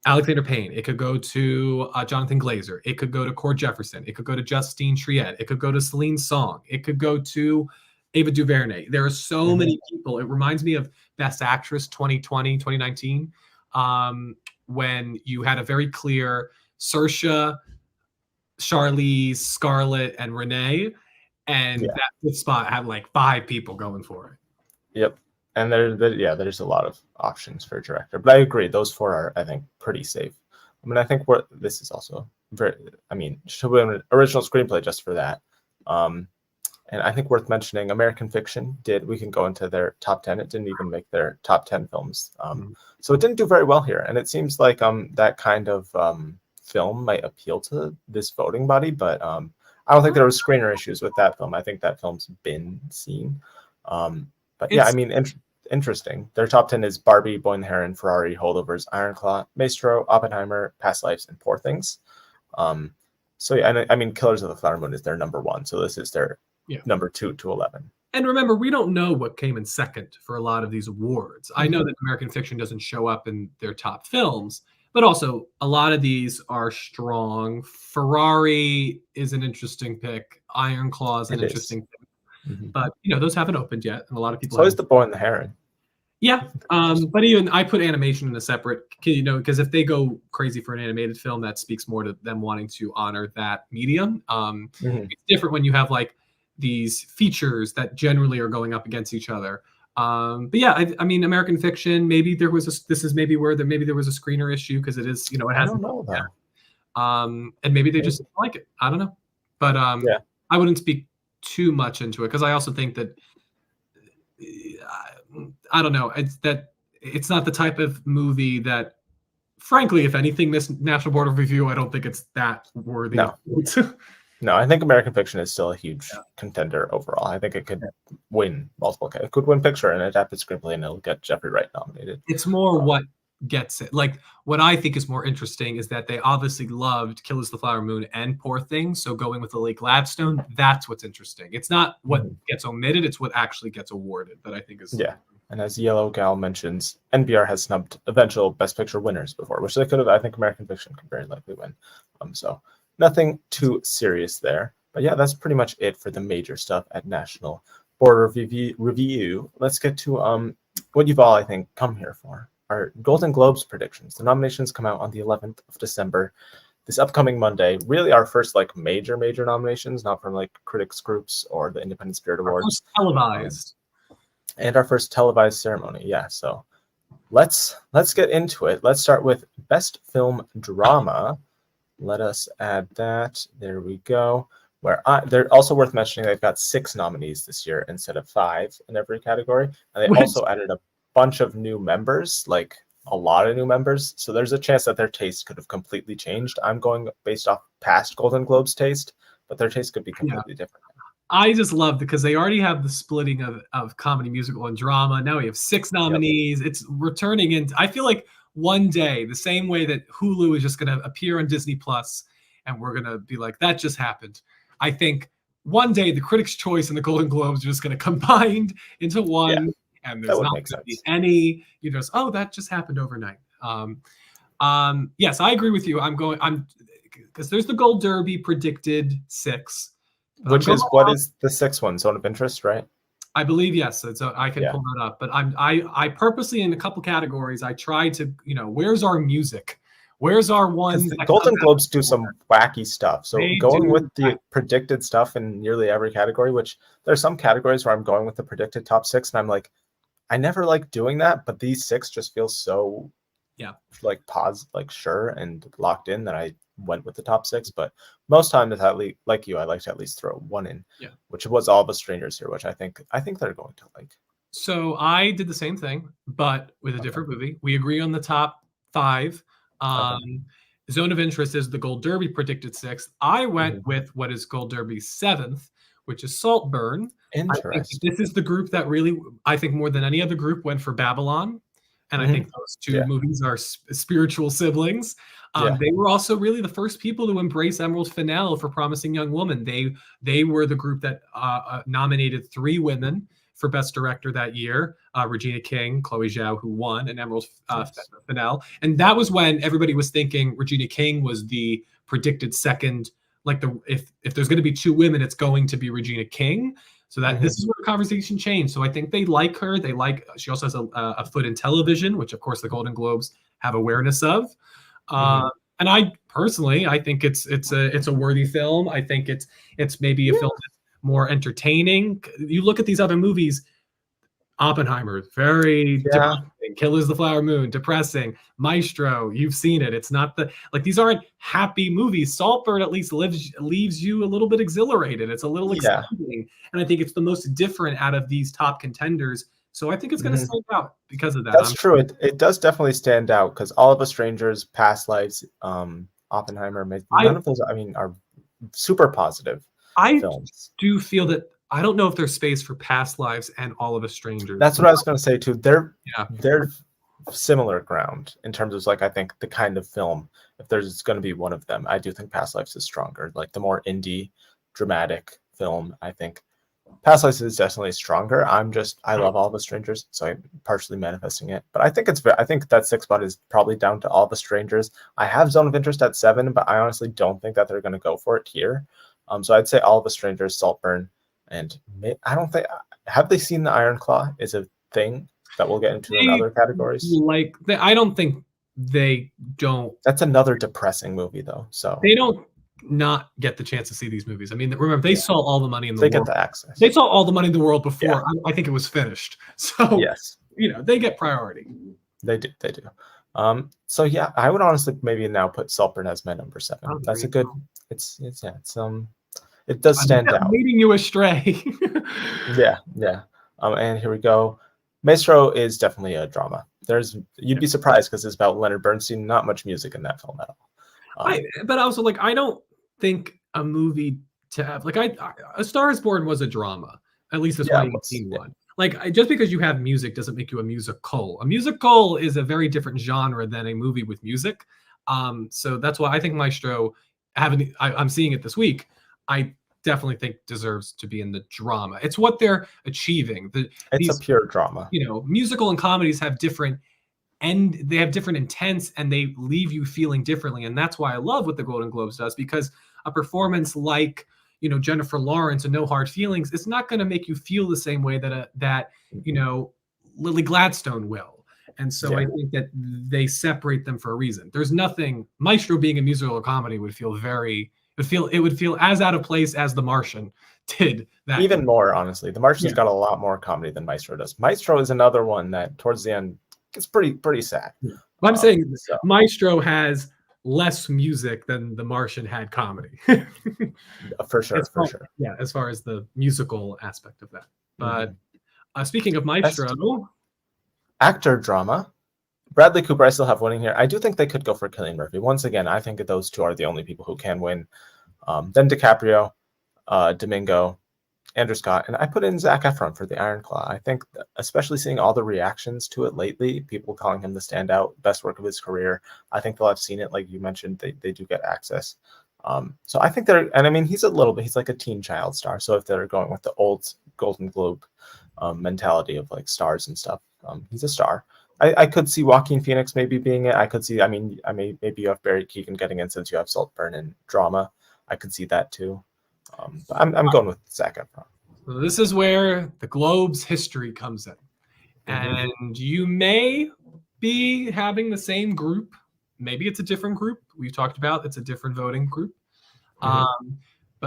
Alexander Payne. It could go to Jonathan Glazer. It could go to Cord Jefferson. It could go to Justine Triet. It could go to Celine Song. It could go to Ava DuVernay. There are so many people. It reminds me of Best Actress 2020, 2019, when you had a very clear Saoirse, Charlize, Scarlett, and Renee. And that 5th spot had like 5 people going for it. Yep. And there's a lot of options for a director. But I agree, those 4 are, I think, pretty safe. I mean, I think this is also should win an original screenplay just for that. And I think worth mentioning, American Fiction did. We can go into their top 10. It didn't even make their top 10 films, so it didn't do very well here. And it seems like that kind of film might appeal to this voting body, but I don't think there was screener issues with that film. I think that film's been seen. But yeah, I mean, interesting. Their top 10 is Barbie, Boy and the Heron, Ferrari, Holdovers, Iron Claw, Maestro, Oppenheimer, Past Lives, and Poor Things. So yeah, and I mean, Killers of the Flower Moon is their number 1. So this is their number 2 to 11. And remember, we don't know what came in second for a lot of these awards. I know that American Fiction doesn't show up in their top films, but also a lot of these are strong. Ferrari is an interesting pick. Iron Claw is an interesting pick. But, those haven't opened yet. And a lot of people. So is The Boy and the Heron. Yeah. But even I put animation in a separate, because if they go crazy for an animated film, that speaks more to them wanting to honor that medium. It's different when you have like these features that generally are going up against each other. But yeah, I mean, American Fiction, maybe there was this is maybe where there was a screener issue because it is, it has. I don't know that. And maybe they just like it. I don't know. But I wouldn't speak too much into it because I also think that I don't know. It's not the type of movie that, frankly, if anything, this National Board of Review, I don't think it's that worthy. No. No, I think American Fiction is still a huge contender overall. I think it could win multiple. It could win picture and adapted screenplay, and it'll get Jeffrey Wright nominated. It's more what gets it. Like what I think is more interesting is that they obviously loved Killers of the Flower Moon and Poor Things. So going with the Lake Gladstone, that's what's interesting. It's not what gets omitted; it's what actually gets awarded. That I think is And as Yellow Gal mentions, NBR has snubbed eventual Best Picture winners before, which they could have. I think American Fiction could very likely win. So nothing too serious there. But yeah, that's pretty much it for the major stuff at National Board of Review. Let's get to what you've all, I think, come here for. Our Golden Globes predictions. The nominations come out on the 11th of December. This upcoming Monday, really our first like major nominations, not from like critics groups or the Independent Spirit Awards. Televised. And our first televised ceremony. Yeah, so let's get into it. Let's start with Best Film Drama. Let us add that. There we go. They're also worth mentioning they've got 6 nominees this year instead of 5 in every category. And they also added a bunch of new members, like a lot of new members. So there's a chance that their taste could have completely changed. I'm going based off past Golden Globes taste, but their taste could be completely different. I just love because they already have the splitting of comedy, musical, and drama. Now we have 6 nominees. It's returning in. I feel like one day, the same way that Hulu is just going to appear on Disney Plus, and we're going to be like, that just happened. I think one day the Critics' Choice and the Golden Globes are just going to combine into one, and there's not going to be any. That just happened overnight. Yes, I agree with you. I'm because there's the Gold Derby predicted 6. Which is what is the 6th one? Zone of Interest, right? I believe yes. So I can pull that up, but I purposely in a couple categories I tried to where's our music, where's our one? The Golden Globes do some wacky stuff. So going with the predicted stuff in nearly every category, which there's some categories where I'm going with the predicted top 6, and I'm like, I never like doing that, but these 6 just feel so like sure and locked in that I went with the top 6. But most times, like you, I like to at least throw one in, which was All of Us Strangers here, which I think they're going to like. So I did the same thing, but with a different movie. We agree on the top 5. Zone of Interest is the Gold Derby predicted 6th. I went with what is Gold Derby's 7th, which is Saltburn. Interesting. This is the group that really, I think more than any other group, went for Babylon. And I think those 2 movies are spiritual siblings. They were also really the first people to embrace Emerald Fennell for Promising Young Woman. They were the group that nominated 3 women for Best Director that year. Regina King, Chloe Zhao, who won, and Emerald Fennell. And that was when everybody was thinking Regina King was the predicted second. Like if there's going to be 2 women, it's going to be Regina King. So that this is where the conversation changed. So I think they like her. She also has a foot in television, which of course the Golden Globes have awareness of. And I personally, I think it's a worthy film. I think it's maybe a film that's more entertaining. You look at these other movies, Oppenheimer, very demanding. Killers of the Flower Moon, depressing. Maestro, you've seen it. It's not these aren't happy movies. Saltburn at least leaves you a little bit exhilarated. It's a little exciting. And I think it's the most different out of these top contenders. So I think it's going to stand out because of that. That's true. It does definitely stand out because All of Us Strangers, Past Lives, Oppenheimer, none of those, are super positive films. I do feel that I don't know if there's space for Past Lives and All of Us Strangers. That's what I was going to say too. They're similar ground in terms of I think the kind of film. If there's going to be one of them, I do think Past Lives is stronger. Like the more indie, dramatic film, I think Past Lives is definitely stronger. I love All of Us Strangers, so I'm partially manifesting it. But I think that sixth spot is probably down to All of Us Strangers. I have Zone of Interest at 7, but I honestly don't think that they're going to go for it here. So I'd say All of Us Strangers, Saltburn, and I don't think have they seen the Iron Claw is a thing that we'll get into in other categories. I don't think they don't. That's another depressing movie though. So they don't not get the chance to see these movies. I mean, remember they saw all the money in the world. They get the access. They saw all the money in the world before I think it was finished. So yes, they get priority. They do. So yeah, I would honestly maybe now put Saltburn as my number 7. That's a good. It does stand out. Leading you astray. Yeah. And here we go. Maestro is definitely a drama. You'd be surprised because it's about Leonard Bernstein. Not much music in that film at all. But also I don't think a movie to have A Star Is Born was a drama. At least the 2018 one. Just because you have music doesn't make you a musical. A musical is a very different genre than a movie with music. So that's why I think Maestro, I'm seeing it this week, I definitely think deserves to be in the drama. It's what they're achieving. It's a pure drama. Musical and comedies have different intents and they leave you feeling differently. And that's why I love what the Golden Globes does, because a performance like Jennifer Lawrence and No Hard Feelings, it's not going to make you feel the same way that Lily Gladstone will. And so I think that they separate them for a reason. There's nothing. Maestro being a musical or comedy would feel as out of place as The Martian did. That even more, honestly. The Martian's got a lot more comedy than Maestro does. Maestro is another one that towards the end gets pretty sad. But I'm saying Maestro has less music than The Martian had comedy. For sure. Yeah, as far as the musical aspect of that. But speaking of Maestro, actor drama, Bradley Cooper, I still have winning here. I do think they could go for Cillian Murphy. Once again, I think that those two are the only people who can win. Then DiCaprio, Domingo, Andrew Scott, and I put in Zac Efron for The Iron Claw. I think, especially seeing all the reactions to it lately, people calling him the standout, best work of his career. I think they'll have seen it, like you mentioned. They do get access. So I think he's like a teen child star. So if they're going with the old Golden Globe mentality of stars and stuff, he's a star. I could see Joaquin Phoenix maybe being it. I could see. Maybe you have Barry Keoghan getting in since you have Saltburn and drama. I could see that too. But I'm going with Zac Efron. So this is where the Globe's history comes in, and you may be having the same group. Maybe it's a different group. We've talked about it's a different voting group. But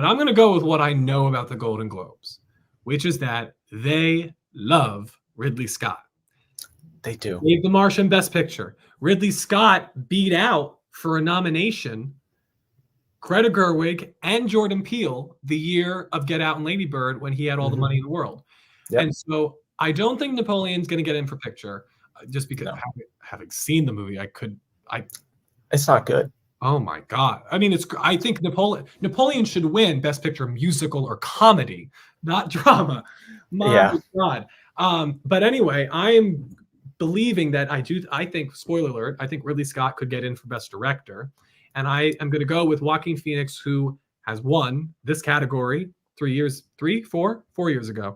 I'm going to go with what I know about the Golden Globes, which is that they love Ridley Scott. They do. Gave The Martian Best Picture. Ridley Scott beat out for a nomination Greta Gerwig and Jordan Peele the year of Get Out and Lady Bird when he had all the money in the world. Yep. And so I don't think Napoleon's going to get in for picture just because having seen the movie, it's not good. Oh my God. I think Napoleon should win Best Picture musical or comedy, not drama. My God. But anyway, I am believing that I think, spoiler alert, I think Ridley Scott could get in for Best Director. And I am going to go with Joaquin Phoenix, who has won this category 4 years ago. 4 years ago.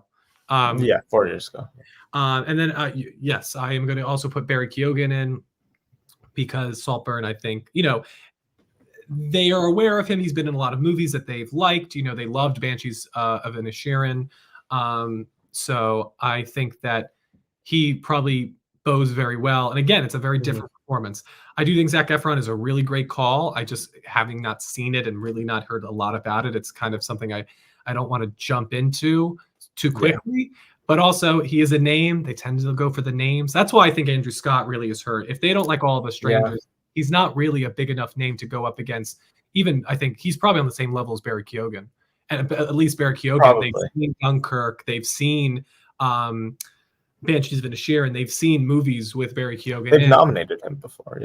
And then, yes, I am going to also put Barry Keoghan in because Saltburn, I think, they are aware of him. He's been in a lot of movies that they've liked. They loved Banshees of Inisherin. So I think that he probably bows very well. And again, it's a very different performance. I do think Zac Efron is a really great call. I just, having not seen it and really not heard a lot about it, it's kind of something I don't want to jump into too quickly. But also, he is a name. They tend to go for the names. That's why I think Andrew Scott really is hurt. If they don't like All of Us Strangers, he's not really a big enough name to go up against. Even I think he's probably on the same level as Barry Keoghan. And at least Barry Keoghan, Probably. they've seen Dunkirk, they've seen Banshees of Inisherin, they've seen movies with Barry Keoghan. They've nominated him before,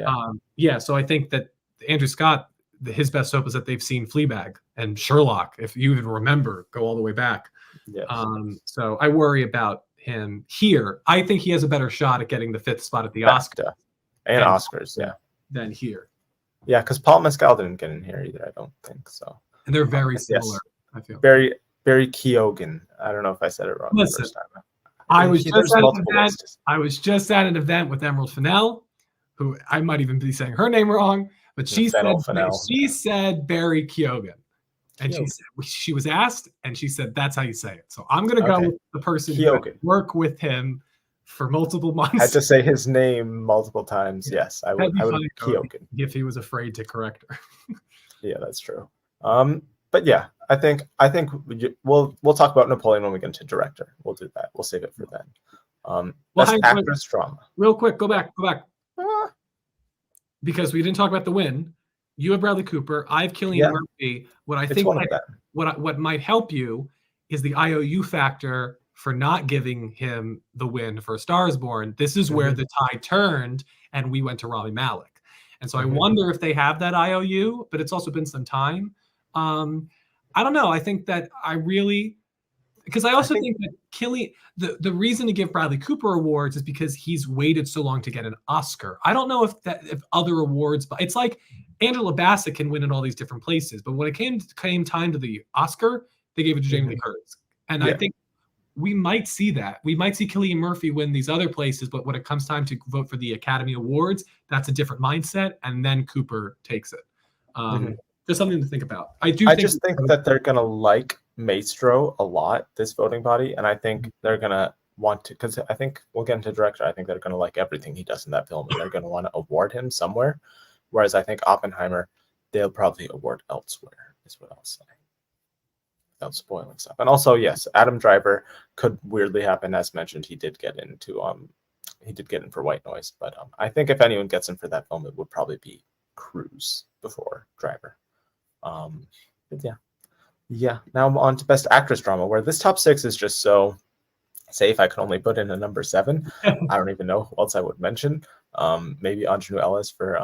yeah. So I think that Andrew Scott, his best hope is that they've seen Fleabag and Sherlock, if you even remember, go all the way back. Yes. So I worry about him here. I think he has a better shot at getting the 5th spot at the Oscars. And Oscars, than here. Yeah, because Paul Mescal didn't get in here either, I don't think so. And they're very similar, I feel. Barry Keoghan. I don't know if I said it wrong the first time. I was just at an event with Emerald Fennell, who I might even be saying her name wrong, but she said Barry Keoghan. And she was asked, and she said, that's how you say it. So I'm going to go with the person who worked with him for multiple months. I had to say his name multiple times. Yeah. Yes, I would. Keoghan. If he was afraid to correct her. Yeah, that's true. But yeah, I think we'll talk about Napoleon when we get into director. We'll do that. We'll save it for then. Best actress drama. Real quick, go back. Because we didn't talk about the win. You have Bradley Cooper. I have Cillian Murphy. What might help you is the IOU factor for not giving him the win for A Star Is Born. This is where the tide turned, and we went to Rami Malek. And so I wonder if they have that IOU, but it's also been some time. I don't know. I think that because I think that Cillian, the reason to give Bradley Cooper awards is because he's waited so long to get an Oscar. I don't know if other awards, but it's like Angela Bassett can win in all these different places, but when it came time to the Oscar, they gave it to Jamie Lee Curtis. And I think we might see that. We might see Cillian Murphy win these other places, but when it comes time to vote for the Academy Awards, that's a different mindset, and then Cooper takes it. Just something to think about. I just think that they're going to like Maestro a lot, this voting body, and I think they're going to want to, because I think we'll get into director. I think they're going to like everything he does in that film, and they're going to want to award him somewhere. Whereas I think Oppenheimer, they'll probably award elsewhere, is what I'll say, without spoiling stuff. And also, yes, Adam Driver could weirdly happen. As mentioned, he did get in for White Noise, but I think if anyone gets in for that film, it would probably be Cruise before Driver. But yeah. Now I'm on to Best Actress Drama, where this top 6 is just so safe. I could only put in a number 7. I don't even know who else I would mention. Maybe Aunjanue Ellis for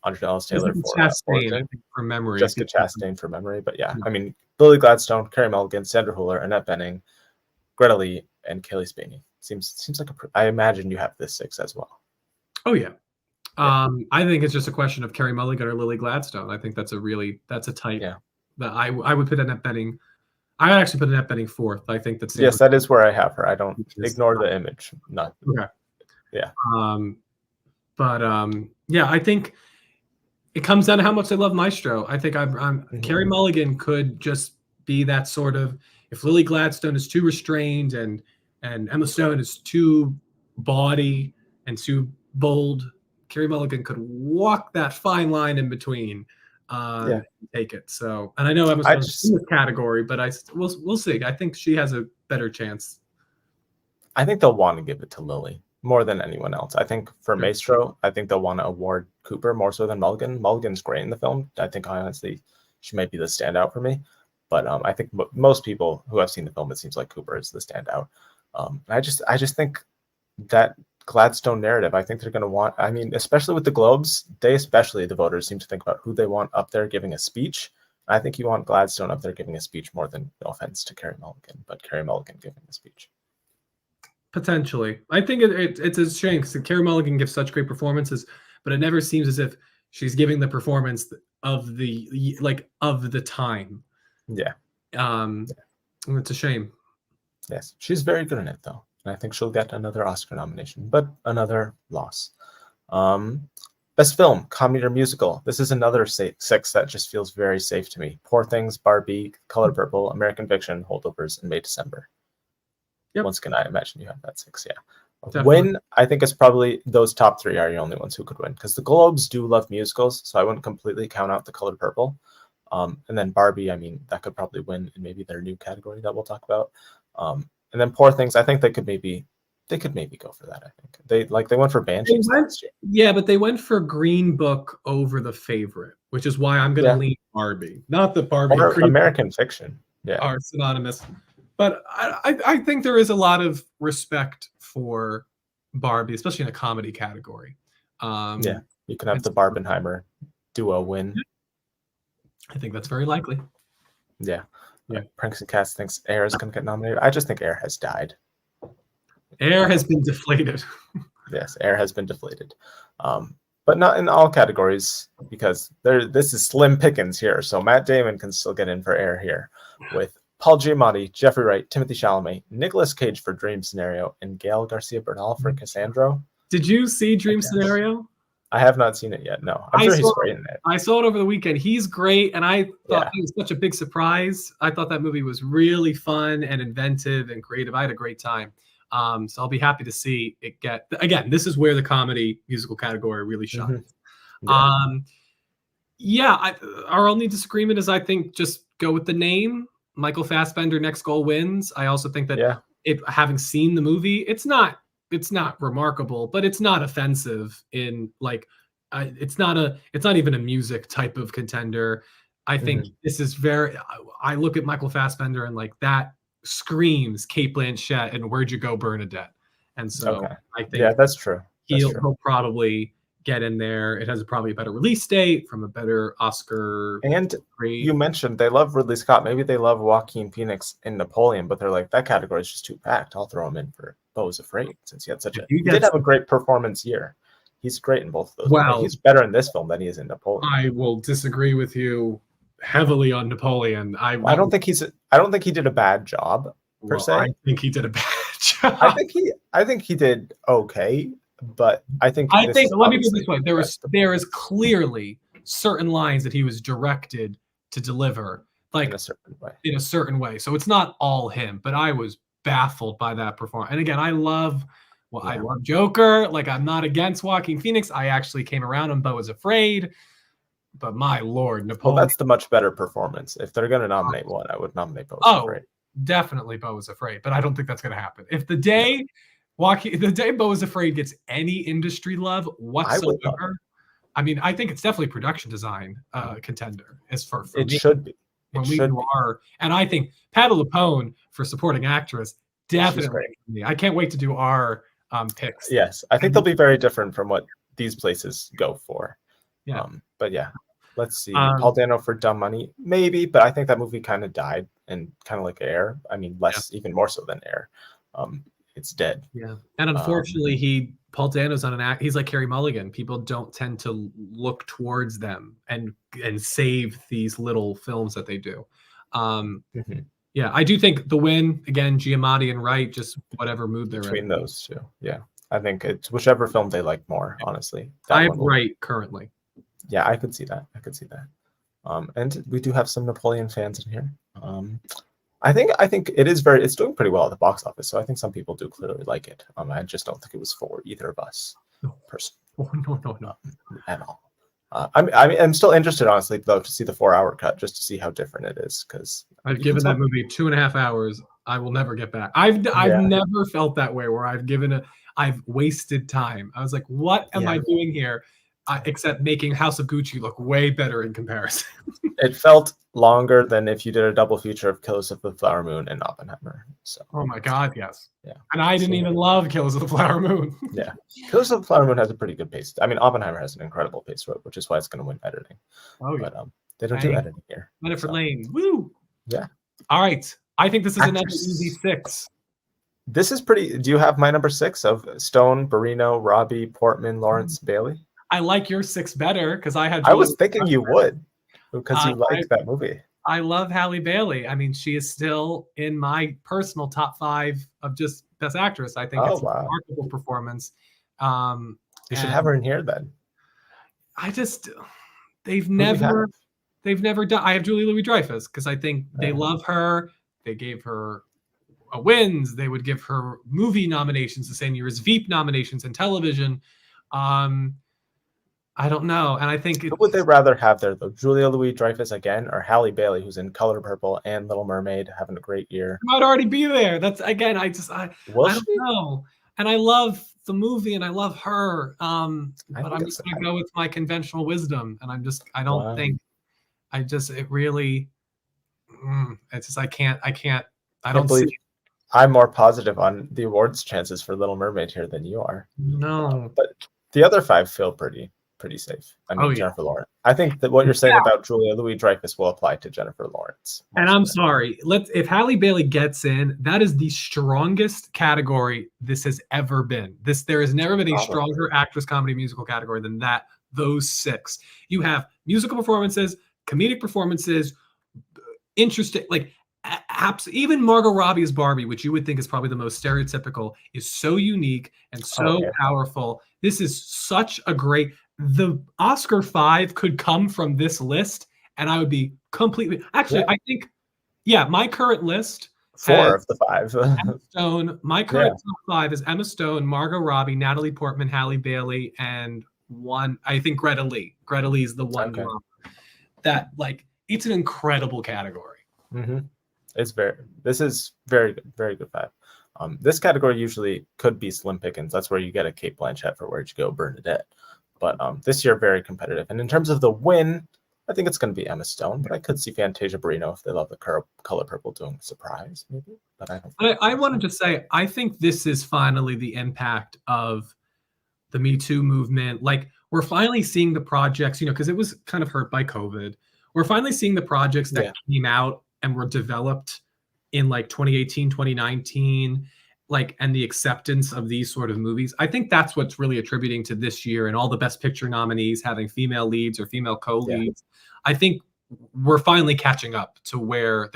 Aunjanue Ellis-Taylor for memory. Jessica Chastain for memory. But yeah, I mean, Lily Gladstone, Carey Mulligan, Sandra Hüller, Annette Bening, Greta Lee, and Kaylee Spaney. Seems like I imagine you have this 6 as well. Oh yeah. I think it's just a question of Carey Mulligan or Lily Gladstone. I think that's a type that I would put Annette Bening. I would actually put Annette Bening 4th. I think that's that is where I have her. I don't ignore the image. Not okay. Yeah. I think it comes down to how much I love Maestro. I think Carey Mulligan could just be that sort of, if Lily Gladstone is too restrained and Emma Stone is too bawdy and too bold, Carey Mulligan could walk that fine line in between and take it. So, and I know Emma Stone's in this category, but we'll see. I think she has a better chance. I think they'll want to give it to Lily more than anyone else. I think for Maestro, I think they'll want to award Cooper more so than Mulligan. Mulligan's great in the film. I think honestly, she might be the standout for me. But I think most people who have seen the film, it seems like Cooper is the standout. I just think that Gladstone narrative, I think they're going to want, I mean, especially with the Globes, the voters seem to think about who they want up there giving a speech. I think you want Gladstone up there giving a speech more than, no offense to Carey Mulligan, but Carey Mulligan giving a speech. Potentially. I think it's a shame because Carey Mulligan gives such great performances, but it never seems as if she's giving the performance of the time. Yeah. It's a shame. Yes. She's very good in it, though. And I think she'll get another Oscar nomination, but another loss. Best film, comedy or musical. This is another 6 that just feels very safe to me. Poor Things, Barbie, Color Purple, American Fiction, Holdovers, and May December. Yep. Once again, I imagine you have that 6, yeah. Definitely. Win, I think it's probably those top 3 are the only ones who could win, because the Globes do love musicals, so I wouldn't completely count out The Color Purple. And then Barbie, I mean, that could probably win in maybe their new category that we'll talk about. And then Poor Things, I think they could maybe go for that. I think they went for Banshees last year. Yeah, but they went for Green Book over The Favorite, which is why I'm going to lean Barbie. Not that Barbie or and Green American Fiction, are synonymous, but I think there is a lot of respect for Barbie, especially in a comedy category. You can have the Barbenheimer duo win. I think that's very likely. Yeah. Pranks and Cats thinks Air is going to get nominated. I just think Air has died. Air has been deflated. Yes, Air has been deflated. But not in all categories, because this is slim pickings here. So Matt Damon can still get in for Air here, with Paul Giamatti, Jeffrey Wright, Timothée Chalamet, Nicolas Cage for Dream Scenario, and Gael Garcia Bernal for Cassandra. Did you see Dream Scenario? I have not seen it yet. No, I'm sure he's great in it. I saw it over the weekend. He's great, and I thought it was such a big surprise. I thought that movie was really fun and inventive and creative. I had a great time. So I'll be happy to see it get. Again, this is where the comedy musical category really shines. Our only disagreement is I think just go with the name. Michael Fassbender, Next Goal Wins. I also think that having seen the movie, it's not remarkable, but it's not offensive in it's not even a music type of contender. I think this is I look at Michael Fassbender and that screams Cate Blanchett and Where'd You Go, Bernadette? And so I think that's true. He'll probably get in there. It has probably a better release date from a better Oscar. And you mentioned they love Ridley Scott. Maybe they love Joaquin Phoenix in Napoleon, but they're like, that category is just too packed. I'll throw him in for Beau is Afraid, since he had he did have a great performance year. He's great in both of those. Wow. He's better in this film than he is in Napoleon. I will disagree with you heavily on Napoleon. I don't think he did a bad job per se. I think he did a bad job. I think he did okay, but let me put it this way: there is clearly certain lines that he was directed to deliver, in a certain way. So it's not all him, but I was baffled by that performance. And again, I love Joker. I'm not against Joaquin Phoenix. I actually came around on Beau is Afraid. But my lord, Napoleon. Well, that's the much better performance. If they're going to nominate one, I would nominate Beau is Afraid. Definitely Beau is Afraid. But I don't think that's going to happen. If the day Beau is Afraid gets any industry love whatsoever, I mean, I think it's definitely production design contender. As for it me, should be. And I think Patti LuPone for supporting actress definitely. I can't wait to do our picks. Yes, I think they'll be very different from what these places go for. Yeah. But let's see. Paul Dano for Dumb Money, maybe, but I think that movie kind of died, and kind of like Air. I mean, even more so than Air. It's dead. Yeah, and unfortunately, Paul Dano's on an act. He's like Carey Mulligan. People don't tend to look towards them and save these little films that they do. Yeah, I do think the win again, Giamatti and Wright, just whatever mood they're between those two. Yeah, I think it's whichever film they like more. Honestly, I have Wright currently. Yeah, I could see that. And we do have some Napoleon fans in here. I think it's doing pretty well at the box office. So I think some people do clearly like it. I just don't think it was for either of us, personally. No, at all. I'm still interested, honestly, though, to see the 4-hour cut, just to see how different it is. Because I've given that movie 2.5 hours. I will never get back. I've never felt that way where I've wasted time. I was like, what am I doing here? Except making House of Gucci look way better in comparison. It felt longer than if you did a double feature of Killers of the Flower Moon and Oppenheimer. So. Oh my God, yes. Yeah. And I didn't even love Killers of the Flower Moon. Yeah. Killers of the Flower Moon has a pretty good pace. I mean, Oppenheimer has an incredible pace, which is why it's going to win editing. Oh yeah. But they don't do editing here. Jennifer Lane. Woo. Yeah. All right. I think this is another easy 6. This is pretty. Do you have my number 6 of Stone, Barrino, Robbie, Portman, Lawrence, Bailey? I like your 6 better because I had. I was thinking you would, because you liked that movie. I love Halle Bailey. I mean, she is still in my personal top 5 of just Best Actress. I think it's a remarkable performance. You should have her in here then. They've never done. I have Julie Louis-Dreyfus because I think they love her. They gave her wins. They would give her movie nominations the same year as Veep nominations in television. I don't know, and I think Who would they rather have there, though? Julia Louis-Dreyfus again, or Halle Bailey, who's in Color Purple and Little Mermaid, having a great year? might already be there. That's again, Will I don't she? know. And I love the movie and I love her. I But think I'm it's just gonna go with my conventional wisdom. And I don't wow. think it really it's just I Can't don't see believe I'm more positive on the awards chances for Little Mermaid here than you are. no. But the other five feel pretty safe. I Oh mean, yeah. Jennifer Lawrence. I think that what you're saying about Julia Louis-Dreyfus will apply to Jennifer Lawrence. And I'm sorry. If Halle Bailey gets in, that is the strongest category this has ever been. There has never been a stronger actress comedy musical category than that. Those six. You have musical performances, comedic performances, interesting, like even Margot Robbie as Barbie, which you would think is probably the most stereotypical, is so unique and so powerful. This is such a great. The Oscar 5 could come from this list, and I would be completely. Actually, I think, my current list. 4 of the 5. Emma Stone. My current top 5 is Emma Stone, Margot Robbie, Natalie Portman, Halle Bailey, and one. I think Greta Lee. Greta Lee is the one that it's an incredible category. Mm-hmm. This is very good 5. This category usually could be slim pickings. That's where you get a Cate Blanchett for Where'd You Go, Bernadette. But this year, very competitive. And in terms of the win, I think it's going to be Emma Stone, but I could see Fantasia Barrino if they love the Color Purple doing a surprise, maybe. But I don't. I wanted to say, I think this is finally the impact of the Me Too movement. Like, we're finally seeing the projects, because it was kind of hurt by COVID. We're finally seeing the projects that came out and were developed in 2018, 2019, and the acceptance of these sort of movies. I think that's what's really attributing to this year and all the Best Picture nominees having female leads or female co-leads. I think we're finally catching up to where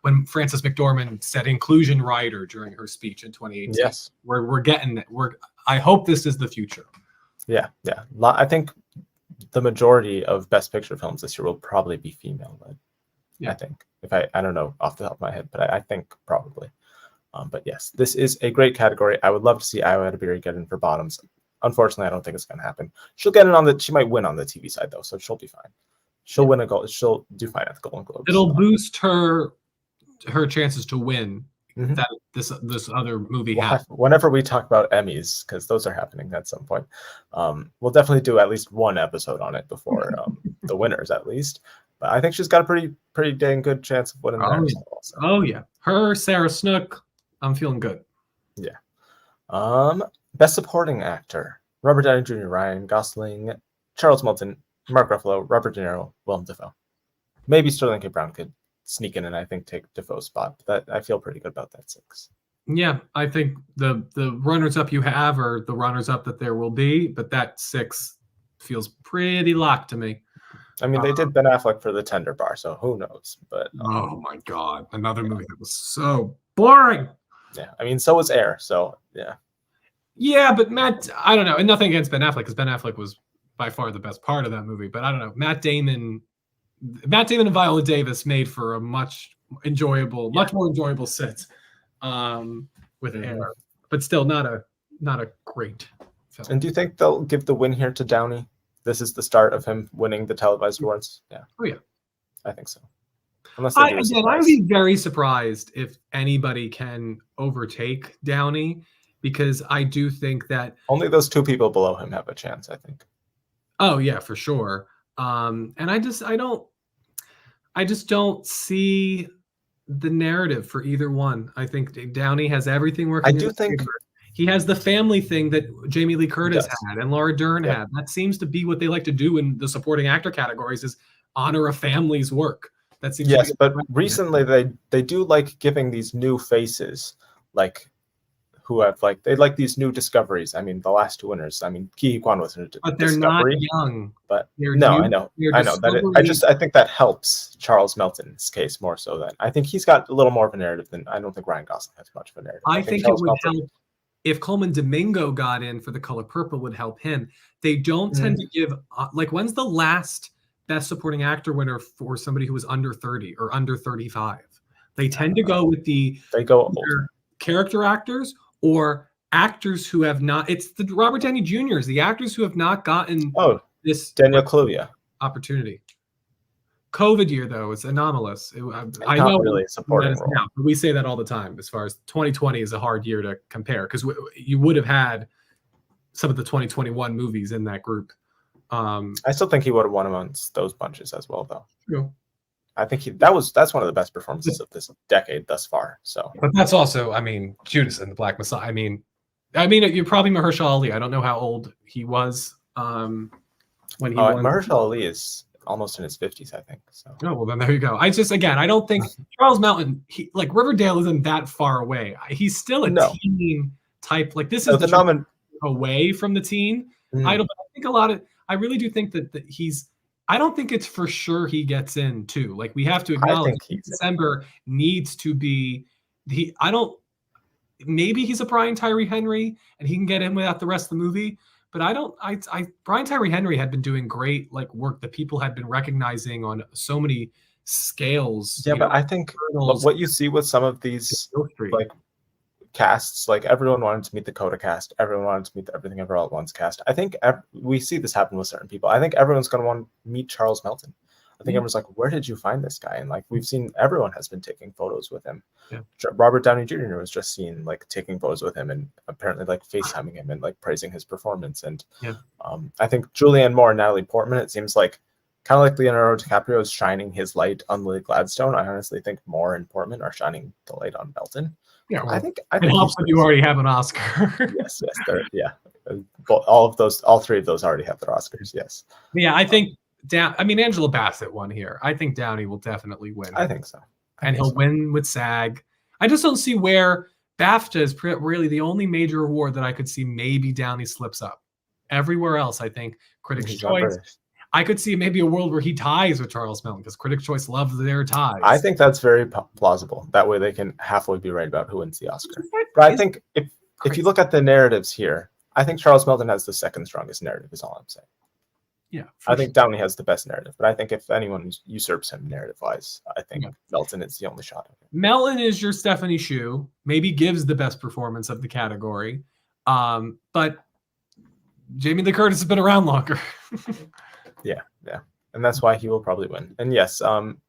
when Frances McDormand said inclusion writer during her speech in 2018. Yes, we're getting it. I hope this is the future. Yeah. I think the majority of Best Picture films this year will probably be female-led. I think. If I don't know off the top of my head, but I think probably. But yes, this is a great category. I would love to see Iowa Adebiri get in for Bottoms. Unfortunately, I don't think it's going to happen. She'll get in she might win on the TV side though, so she'll be fine. She'll win a gold. She'll do fine at the Golden Globes. It'll boost her chances to win. That this other movie has. Whenever we talk about Emmys, because those are happening at some point, we'll definitely do at least one episode on it before the winners, at least. But I think she's got a pretty dang good chance of winning that. Also. Oh yeah, her, Sarah Snook. I'm feeling good. Yeah. Best Supporting Actor: Robert Downey Jr., Ryan Gosling, Charles Melton, Mark Ruffalo, Robert De Niro, Willem Dafoe. Maybe Sterling K. Brown could sneak in and I think take Dafoe's spot. But I feel pretty good about that 6. Yeah, I think the runners-up you have are the runners-up that there will be, but that 6 feels pretty locked to me. I mean, they did Ben Affleck for The Tender Bar, so who knows? But oh my God, another movie that was so boring. Yeah, I mean, so was Air. So yeah. Yeah, but Matt, I don't know, and nothing against Ben Affleck because Ben Affleck was by far the best part of that movie. But I don't know, Matt Damon and Viola Davis made for a much more enjoyable sit with Air, but still not a great film. And do you think they'll give the win here to Downey? This is the start of him winning the televised awards. Yeah. Oh yeah, I think so. Unless I would be very surprised if anybody can overtake Downey, because I do think that only those 2 people below him have a chance. I think. Oh yeah, for sure. And I just don't see the narrative for either one. I think Downey has everything working. I do think he has the family thing that Jamie Lee Curtis had and Laura Dern had. That seems to be what they like to do in the supporting actor categories, is honor a family's work. That seems but recently they do like giving these new faces, who have they like these new discoveries. I mean, the last 2 winners. I mean, Ke Huy Quan was a but they're discovery, not young. But I know that I think that helps Charles Melton's case more so than I think he's got a little more of a narrative than I don't think Ryan Gosling has much of a narrative. I think it would help if Coleman Domingo got in for The Color Purple. Would help him. They don't tend to give when's the last Best Supporting Actor winner for somebody who was under 30 or under 35? They tend to go with older character actors or actors who have not. It's the Robert Downey Jr.'s, the actors who have not gotten this Daniel Kaluuya. opportunity. COVID year though is anomalous. I Not know really a supporting that is role. now, but we say that all the time. As far as 2020 is a hard year to compare because you would have had some of the 2021 movies in that group. I still think he would have won amongst those bunches as well, though. True. I think that's one of the best performances of this decade thus far. So, but that's also, I mean, Judas and the Black Messiah. I mean, you're probably Mahershala Ali. I don't know how old he was when he won. Mahershala Ali is almost in his 50s, I think. So, oh well, then there you go. I don't think Charles Melton. Like Riverdale isn't that far away. He's still a teen type. Like this is the away from the teen idol. But I think I really do think that he's. I don't think it's for sure he gets in too. Like we have to acknowledge December needs to be maybe he's a Brian Tyree Henry and he can get in without the rest of the movie. But Brian Tyree Henry had been doing great like work that people had been recognizing on so many scales. Yeah, but I think what you see with some of these like casts, like everyone wanted to meet the Coda cast, everyone wanted to meet the Everything Ever All at Once cast. I think we see this happen with certain people. I think everyone's going to want to meet Charles Melton. I think everyone's like, where did you find this guy? And like we've seen, everyone has been taking photos with him. Yeah. Robert Downey Jr. was just seen like taking photos with him and apparently like FaceTiming him and like praising his performance. And I think Julianne Moore and Natalie Portman, it seems like kind of like Leonardo DiCaprio is shining his light on Lily Gladstone. I honestly think Moore and Portman are shining the light on Melton. Yeah, well, I think it helps that you already have an Oscar. yes, all three of those already have their Oscars. Yes. Yeah, I think Angela Bassett won here. I think Downey will definitely win. I think so. And he'll win with SAG. I just don't see where BAFTA is really the only major award that I could see maybe Downey slips up. Everywhere else, I think Critics' Choice. I could see maybe a world where he ties with Charles Melton because Critics' Choice loves their ties. I think that's very plausible. That way they can halfway be right about who wins the Oscar. But I think if you look at the narratives here, I think Charles Melton has the second strongest narrative is all I'm saying. Yeah. I think Downey has the best narrative, but I think if anyone usurps him narrative-wise, I think Melton is the only shot at it. Melton is your Stephanie Hsu, maybe gives the best performance of the category. But Jamie Lee Curtis has been around longer. Yeah. And that's why he will probably win. And yes,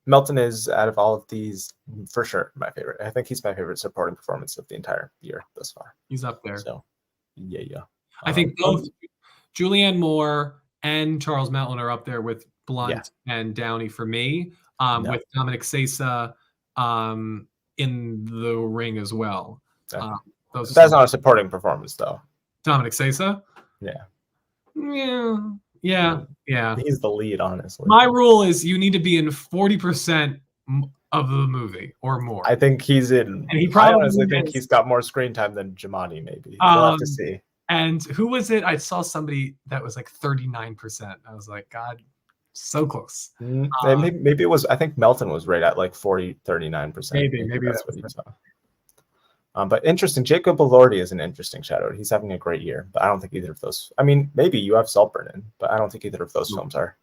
Melton is, out of all of these, for sure, my favorite. I think he's my favorite supporting performance of the entire year thus far. He's up there. So, yeah. I think both Julianne Moore and Charles Melton are up there with Blunt and Downey for me, with Dominic Sessa in the ring as well. That's not a supporting performance, though. Dominic Sessa? Yeah. He's the lead, honestly. My rule is you need to be in 40% of the movie or more. I think he's in. And I honestly think he's got more screen time than Jumanji, maybe. We'll have to see. And who was it? I saw somebody that was like 39%. I was like, God, so close. Maybe it was, I think Melton was right at like 39%. Maybe that's what he saw. But interesting, Jacob Elordi is an interesting shadow. He's having a great year, but I don't think either of those. I mean, maybe you have Saltburn in, but I don't think either of those films are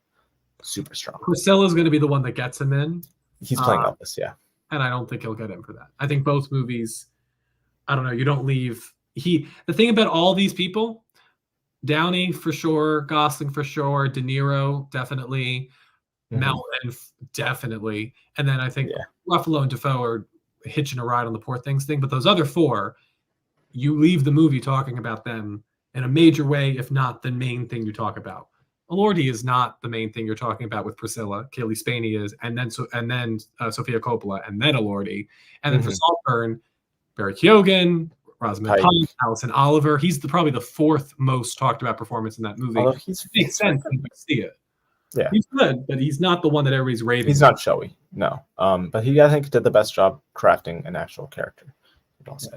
super strong. Priscilla's going to be the one that gets him in. He's playing Elvis, and I don't think he'll get in for that. I think both movies. I don't know. You don't leave. The thing about all these people, Downey for sure, Gosling for sure, De Niro definitely, Melton definitely, and then I think Ruffalo and Dafoe are hitching a ride on the Poor Things thing. But those other four, you leave the movie talking about them in a major way, if not the main thing you talk about. Elordi is not the main thing you're talking about with Priscilla. Kaylee Spaney is, and then Sofia Coppola, and then Elordi, and then for Saltburn, Barry Keoghan, Rosamund Pike, Allison Oliver. He's probably the fourth most talked about performance in that movie. Although it makes sense when you see it. Yeah, he's good, but he's not the one that everybody's raving. He's not showy, no. But he, I think, did the best job crafting an actual character. I'll say.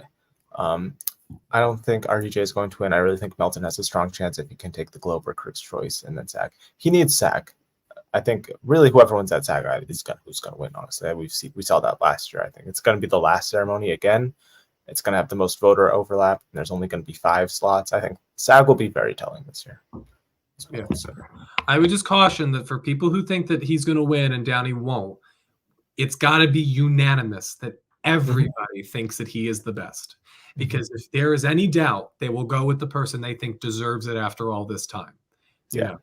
I don't think RDJ is going to win. I really think Melton has a strong chance if he can take the Globe or Critics' Choice and then SAG. He needs SAG. I think really whoever wins that SAG is who's going to win. Honestly, we saw that last year. I think it's going to be the last ceremony again. It's going to have the most voter overlap, and there's only going to be 5 slots. I think SAG will be very telling this year. Yeah. I would just caution that for people who think that he's going to win and Downey won't, it's got to be unanimous that everybody thinks that he is the best. Because if there is any doubt, they will go with the person they think deserves it after all this time. You know?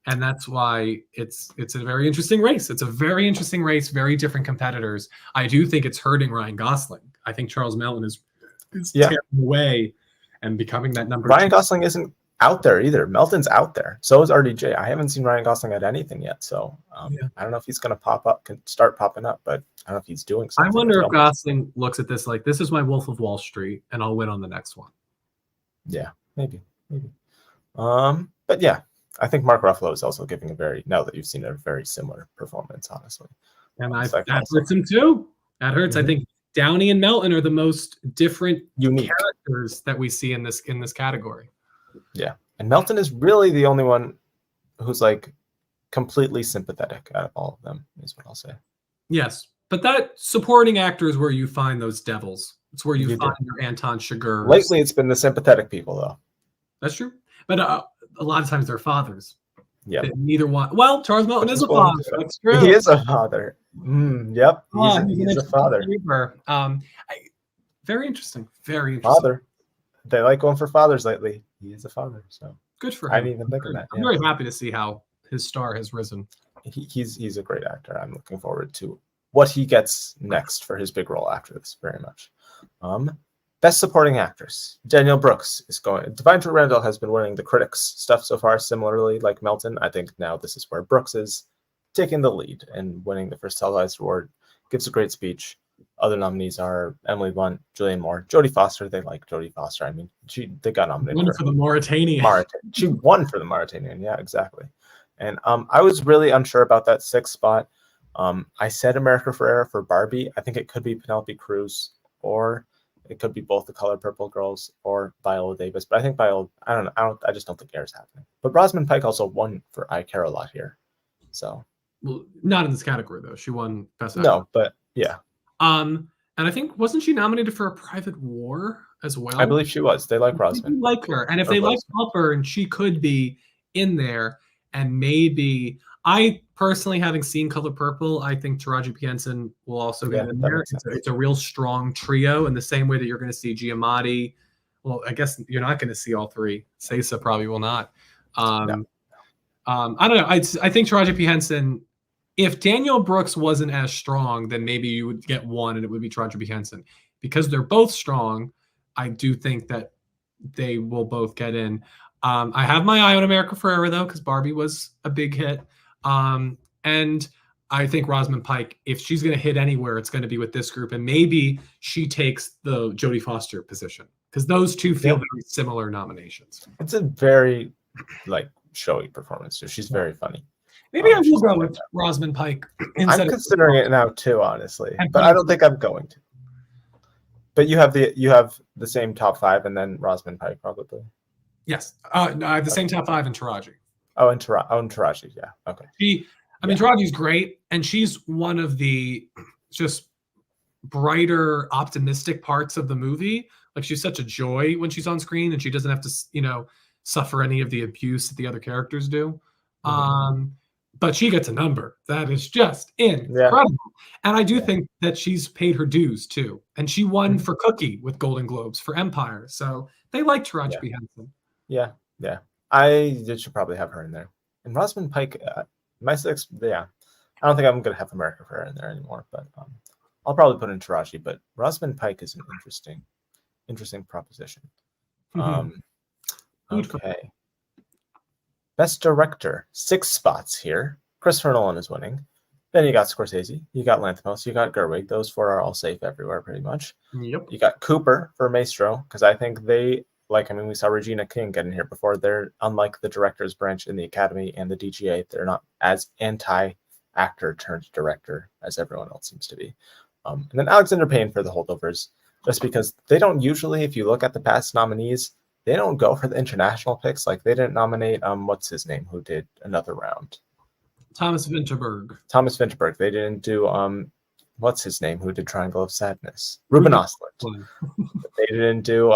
And that's why it's a very interesting race. It's a very interesting race, very different competitors. I do think it's hurting Ryan Gosling. I think Charles Melton is tearing away and becoming that number Ryan 2. Gosling isn't out there either. Melton's out there. So is RDJ. I haven't seen Ryan Gosling at anything yet. So I don't know if he's going to start popping up, but I don't know if he's doing something. I wonder if Gosling looks at this like, this is my Wolf of Wall Street, and I'll win on the next one. Yeah, maybe. But yeah, I think Mark Ruffalo is also giving now that you've seen a very similar performance, honestly. And that hurts him too. That hurts. I think Downey and Melton are the most different unique characters that we see in this category. Yeah, and Melton is really the only one who's like completely sympathetic out of all of them, is what I'll say. Yes, but that supporting actor is where you find those devils. It's where you find your Anton Chigurhs. Lately, it's been the sympathetic people, though. That's true, but a lot of times they're fathers. Yeah, neither one. Well, Charles Melton is a father. That's true. He is a father. Yep, he's a father. Very interesting. Very interesting. Father. They like going for fathers lately. He is a father, so good for him. I didn't even think of that. I'm very happy to see how his star has risen. He's a great actor. I'm looking forward to what he gets next for his big role after this very much. Best Supporting Actress. Danielle Brooks is going. Divine Randall has been winning the critics stuff so far, similarly like Melton. I think now this is where Brooks is taking the lead and winning the first televised award. Gives a great speech. Other nominees are Emily Blunt, Julianne Moore, Jodie Foster. They like Jodie Foster. I mean, they got nominated for the Mauritanian. She won for the Mauritanian. Yeah, exactly. And I was really unsure about that 6th spot. I said America Ferrera for Barbie. I think it could be Penelope Cruz, or it could be both the Color Purple girls or Viola Davis. But I think I just don't think Air's happening. But Rosamund Pike also won for I Care a Lot here. So, well, not in this category though. She won Best Actress. No, but yeah. And I think wasn't she nominated for A Private War as well? I believe she was. They like Rosamund. They like her, and if they like Hopper, she could be in there. And maybe I personally, having seen Color Purple, I think Taraji P. Henson will also get in there. It's a real strong trio in the same way that you're going to see Giamatti. Well, I guess you're not going to see all three. Sesa probably will not. I don't know. I think Taraji P. Henson. If Danielle Brooks wasn't as strong, then maybe you would get one, and it would be Taraji P. Henson. Because they're both strong, I do think that they will both get in. I have my eye on America Ferrera, though, because Barbie was a big hit. And I think Rosamund Pike, if she's going to hit anywhere, it's going to be with this group. And maybe she takes the Jodie Foster position, because those two feel very similar nominations. It's a very, showy performance, too. She's very funny. Maybe I will go with Rosamund Pike. I'm considering it now, too, honestly. But I don't think I'm going to. But you have the same top 5 and then Rosamund Pike, probably. Yes. I have the same top 5 in Taraji. Oh, and Taraji, yeah. Okay. Taraji's great, and she's one of the just brighter, optimistic parts of the movie. Like, she's such a joy when she's on screen, and she doesn't have to, suffer any of the abuse that the other characters do. Mm-hmm. But she gets a number that is just incredible. Yeah. And I do think that she's paid her dues, too. And she won for Cookie with Golden Globes for Empire. So they like Taraji P. Henson. Yeah. I should probably have her in there. And Rosamund Pike, my 6th, I don't think I'm going to have America Ferrera in there anymore. But I'll probably put in Taraji. But Rosamund Pike is an interesting proposition. Okay. Best Director, 6 spots here. Christopher Nolan is winning. Then you got Scorsese, you got Lanthimos, you got Gerwig. Those 4 are all safe everywhere, pretty much. Yep. You got Cooper for Maestro, because I think we saw Regina King get in here before. They're, unlike the director's branch in the Academy and the DGA, they're not as anti-actor turned director as everyone else seems to be. And then Alexander Payne for The Holdovers, just because they don't usually, if you look at the past nominees, they don't go for the international picks. Like, they didn't nominate, what's his name, who did another round? Thomas Vinterberg. They didn't do, what's his name, who did Triangle of Sadness? Ruben Östlund. They didn't do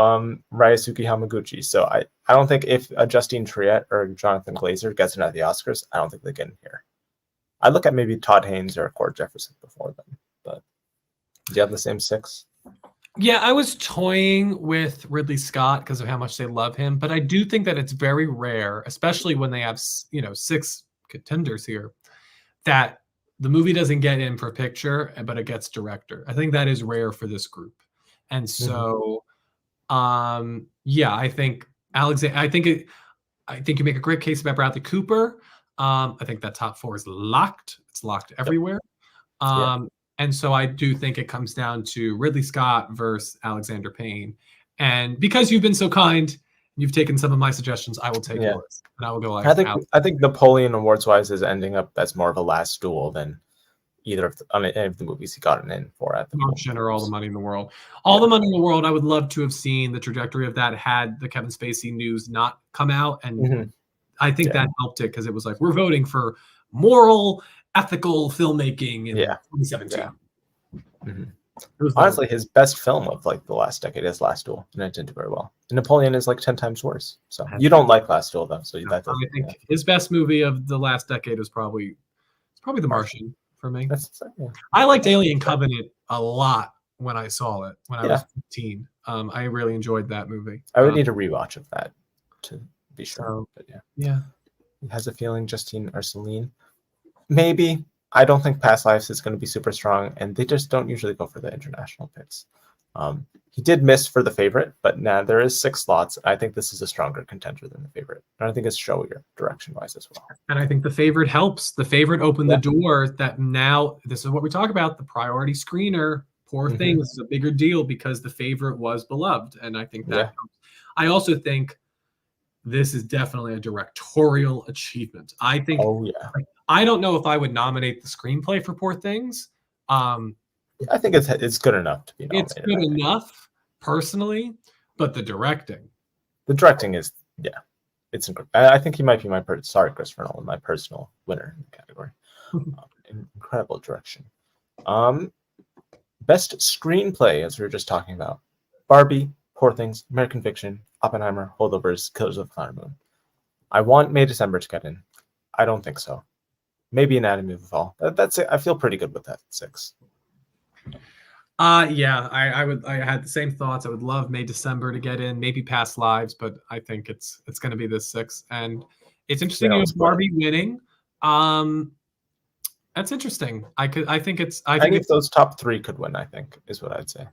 Ryosuke Hamaguchi. So I don't think if Justine Triet or Jonathan Glazer gets in at the Oscars, I don't think they get in here. I look at maybe Todd Haynes or Cord Jefferson before them. But do you have the same 6? Yeah, I was toying with Ridley Scott because of how much they love him, but I do think that it's very rare, especially when they have, 6 contenders here, that the movie doesn't get in for picture, but it gets director. I think that is rare for this group. And Mhm. so, yeah, I think Alexander, I think you make a great case about Bradley Cooper. I think that top 4 is locked. It's locked Yep. everywhere. Yeah. And so I do think it comes down to Ridley Scott versus Alexander Payne. And because you've been so kind, you've taken some of my suggestions, I will take Yeah. yours. And I will go I like think Alex. I think Napoleon awards wise is ending up as more of a last duel than either of any of the movies he got in for at the Golden Martian or All the Globes. Money in the World. All Yeah. the Money in the World, I would love to have seen the trajectory of that had the Kevin Spacey news not come out. And Mhm. I think Yeah. that helped it because it was like, we're voting for moral, ethical filmmaking in Yeah. 2017. Yeah. Mhm. It was very, Honestly, his best film of like the last decade is Last Duel, and it didn't do very well. And Napoleon is like 10 times worse. So you don't like Last Duel though, so that I doesn't. think Yeah. his best movie of the last decade is probably The Martian. Martian for me. That's yeah. I liked Alien Fair. Covenant a lot when I saw it when I was Yeah. 15. I really enjoyed that movie. I would need a rewatch of that to be sure. So But yeah. yeah, He has a feeling Justine or Celine. Maybe. I don't think Past Lives is going to be super strong, and they just don't usually go for the international picks. He did miss for the favorite, but now there is 6 slots. I think this is a stronger contender than the favorite. And I think it's showier direction-wise as well. and I think The Favorite helps. The Favorite opened Yeah. the door that now this is what we talk about, the priority screener. Poor Mhm. Things is a bigger deal because The Favorite was beloved, and I think that Yeah. helps. I also think this is definitely a directorial achievement. I think Oh yeah. I don't know if I would nominate the screenplay for Poor Things. Um, I think it's good enough to be it's nominated. good I think. enough personally, but the directing. The directing is it's incredible. I think he might be my sorry Christopher Nolan, my personal winner in the category. Incredible direction. Best screenplay, as we were just talking about: Barbie, Poor Things, American Fiction, Oppenheimer, Holdovers, Killers of the Flower Moon. I want May December to get in. I don't think so. Maybe Anatomy of the Fall. That's it. I feel pretty good with that 6. Yeah, I had the same thoughts. I would love May December to get in, maybe Past Lives, but I think it's going to be this 6. And it's They interesting you don't have split it. Barbie winning. That's interesting. I think it's Any of those top 3 could win, I think, is what I'd say.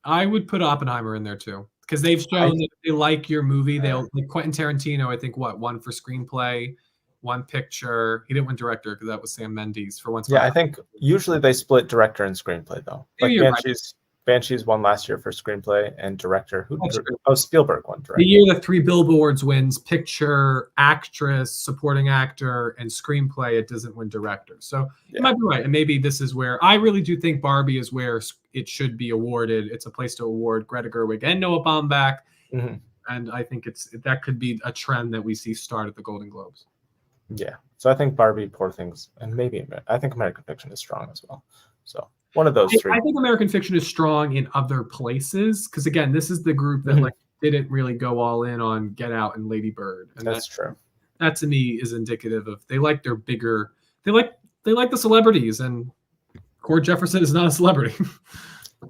I would put Oppenheimer in there too because they've I, shown that they like your movie. They'll like Quentin Tarantino. I think won for screenplay, one picture. He didn't win director because that was Sam Mendes for Once Upon yeah, a I Time. think usually they split director and screenplay, though. Maybe Like you're right. Banshees won last year for screenplay and director. That's true. Oh, Spielberg won The director. year that 3 Billboards wins picture, actress, supporting actor, and screenplay, it doesn't win director. So you might be right. And maybe this is where I really do think Barbie is where it should be awarded. It's a place to award Greta Gerwig and Noah Baumbach. Mm-hmm. And I think that could be a trend that we see start at the Golden Globes. Yeah. So I think Barbie, Poor Things, and maybe I think American Fiction is strong as well. So one of those 3. I think American Fiction is strong in other places because again, this is the group that like didn't really go all in on Get Out and Lady Bird, and that's true. That to me is indicative of they like their bigger. They like the celebrities, and Cord Jefferson is not a celebrity.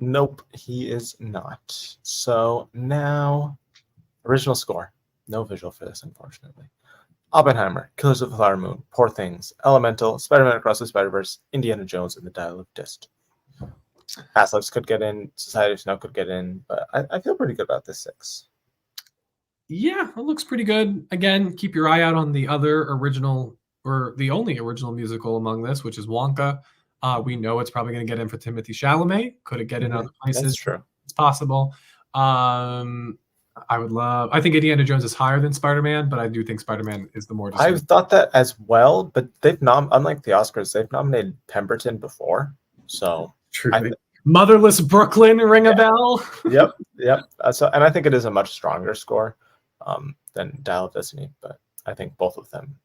Nope, he is not. So now, original score. No visual for this, unfortunately. Oppenheimer, Killers of the Flower Moon, Poor Things, Elemental, Spider-Man Across the Spider-Verse, Indiana Jones, and the Dial of Destiny. Past Lives could get in, Society of Snow could get in, but I feel pretty good about this 6. Yeah, it looks pretty good. Again, keep your eye out on the other original or the only original musical among this, which is Wonka. We know it's probably going to get in for Timothée Chalamet. Could it get in other places? That's true. It's possible. I think Indiana Jones is higher than Spider-Man, but I do think Spider-Man is the more deserving. I've thought that as well, but they've unlike the Oscars, they've nominated Pemberton before. So truly. Motherless Brooklyn ring a bell? Yep. So, and I think it is a much stronger score than Dial of Destiny, but I think both of them.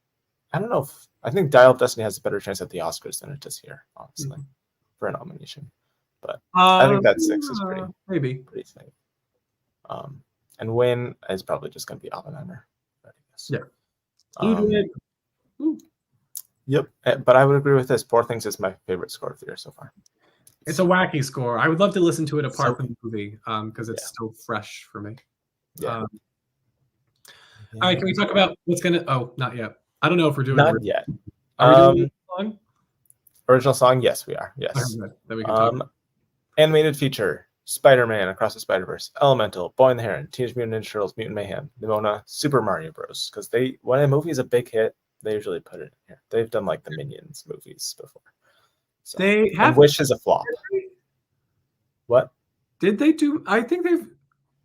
I don't know if I think Dial of Destiny has a better chance at the Oscars than it does here, honestly, for a nomination. But I think that 6 is pretty safe. And win is probably just going to be Oppenheimer. I guess. Yeah. Yep. But I would agree with this. Poor Things is my favorite score of the year so far. It's a wacky score. I would love to listen to it apart So- from the movie because it's Yeah. still fresh for me. Yeah. All right, can we talk about what's gonna? Oh, not yet. I don't know if we're doing. Not yet. Are we doing a song? Original song? Yes, we are. Yes. Okay, good. Then we can talk. Animated feature: Spider-Man Across the Spider-Verse, Elemental, Boy and the Heron, Teenage Mutant Ninja Turtles, Mutant Mayhem, Nimona, Super Mario Bros. Because when a movie is a big hit, they usually put it in here. They've done like the Minions movies before. So. They have. And Wish is a flop. What? Did they do? I think they've.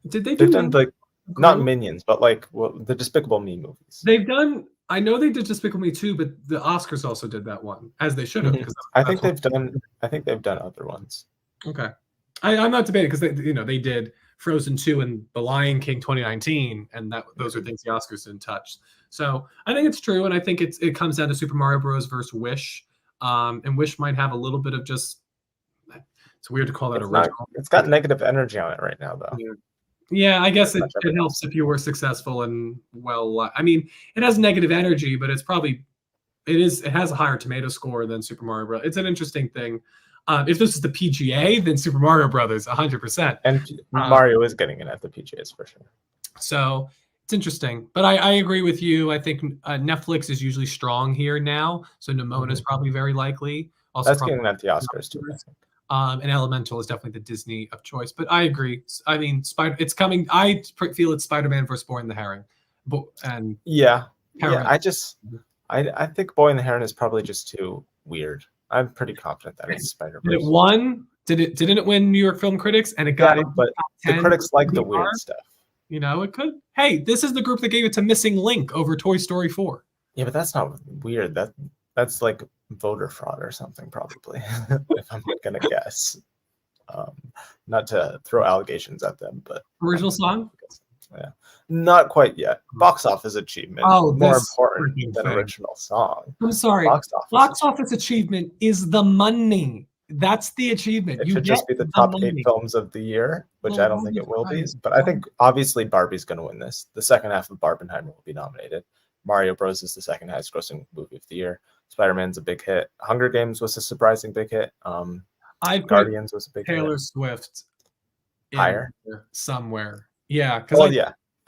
Did they do? They've done like not Minions, but like the Despicable Me movies. They've done. I know they did Despicable Me too, but the Oscars also did that one, as they should have. Because I think they've done other ones. Okay, I'm not debating because they did Frozen 2 and The Lion King 2019, and those are things the Oscars didn't touch. So I think it's true, and I think it comes down to Super Mario Bros. Versus Wish, and Wish might have a little bit of just. It's weird to call that original. It's got negative energy on it right now, though. Yeah, I guess it helps if you were successful and well. I mean, it has negative energy, but it has a higher tomato score than Super Mario Bros. It's an interesting thing. If this is the PGA, then Super Mario Brothers, 100%. And Mario is getting it at the PGAs for sure. So it's interesting, but I agree with you. I think Netflix is usually strong here now, so Nimona is probably very likely. Also, that's getting at the Oscars too. I think. And Elemental is definitely the Disney of choice, but I agree. I mean, it's coming. I feel it's Spider-Man versus Boy and the Heron, and I think Boy and the Heron is probably just too weird. I'm pretty confident that it's Spider-Man. Did it won? Didn't it win New York Film Critics? And it got but the critics like the weird stuff. It could. Hey, this is the group that gave it to Missing Link over Toy Story 4. Yeah, but that's not weird. That's like voter fraud or something, probably. If I'm gonna guess. Not to throw allegations at them, but original song. Yeah, not quite yet. Box office achievement. Oh, more important than original song. I'm sorry. Box office achievement is the money. That's the achievement. It should just be the top 8 films of the year, which I don't think it will be. But I think obviously Barbie's going to win this. The second half of Barbenheimer will be nominated. Mario Bros is the second highest grossing movie of the year. Spider-Man's a big hit. Hunger Games was a surprising big hit. Guardians was a big hit. Taylor Swift higher somewhere. Yeah, because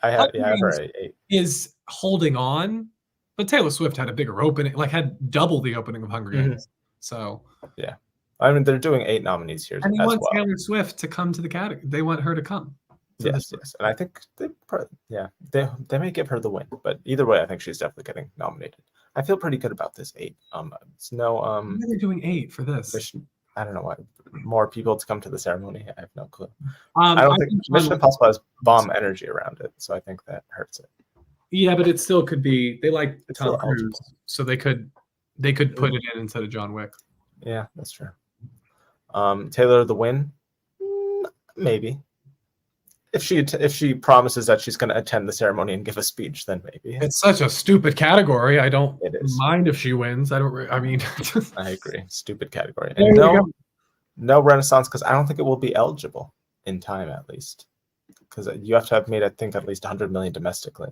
I have her at 8. Is holding on, but Taylor Swift had a bigger opening, like had double the opening of Hunger Games. So yeah, I mean they're doing 8 nominees here. And they want Taylor Swift to come to the category. They want her to come. Yes, and I think they may give her the win, but either way, I think she's definitely getting nominated. I feel pretty good about this 8. It's no Why are they doing 8 for this? I don't know why. More people to come to the ceremony. I have no clue. I don't think Mission Impossible has bomb energy around it, so I think that hurts it. Yeah, but it still could be. They like Tom Cruise, so they could put it in instead of John Wick. Yeah, that's true. Taylor the win, maybe. If she promises that she's going to attend the ceremony and give a speech, then maybe. It's such a stupid category. I don't mind if she wins. I mean, I agree. Stupid category. And no Renaissance, because I don't think it will be eligible in time, at least. Because you have to have made, I think, at least 100 million domestically.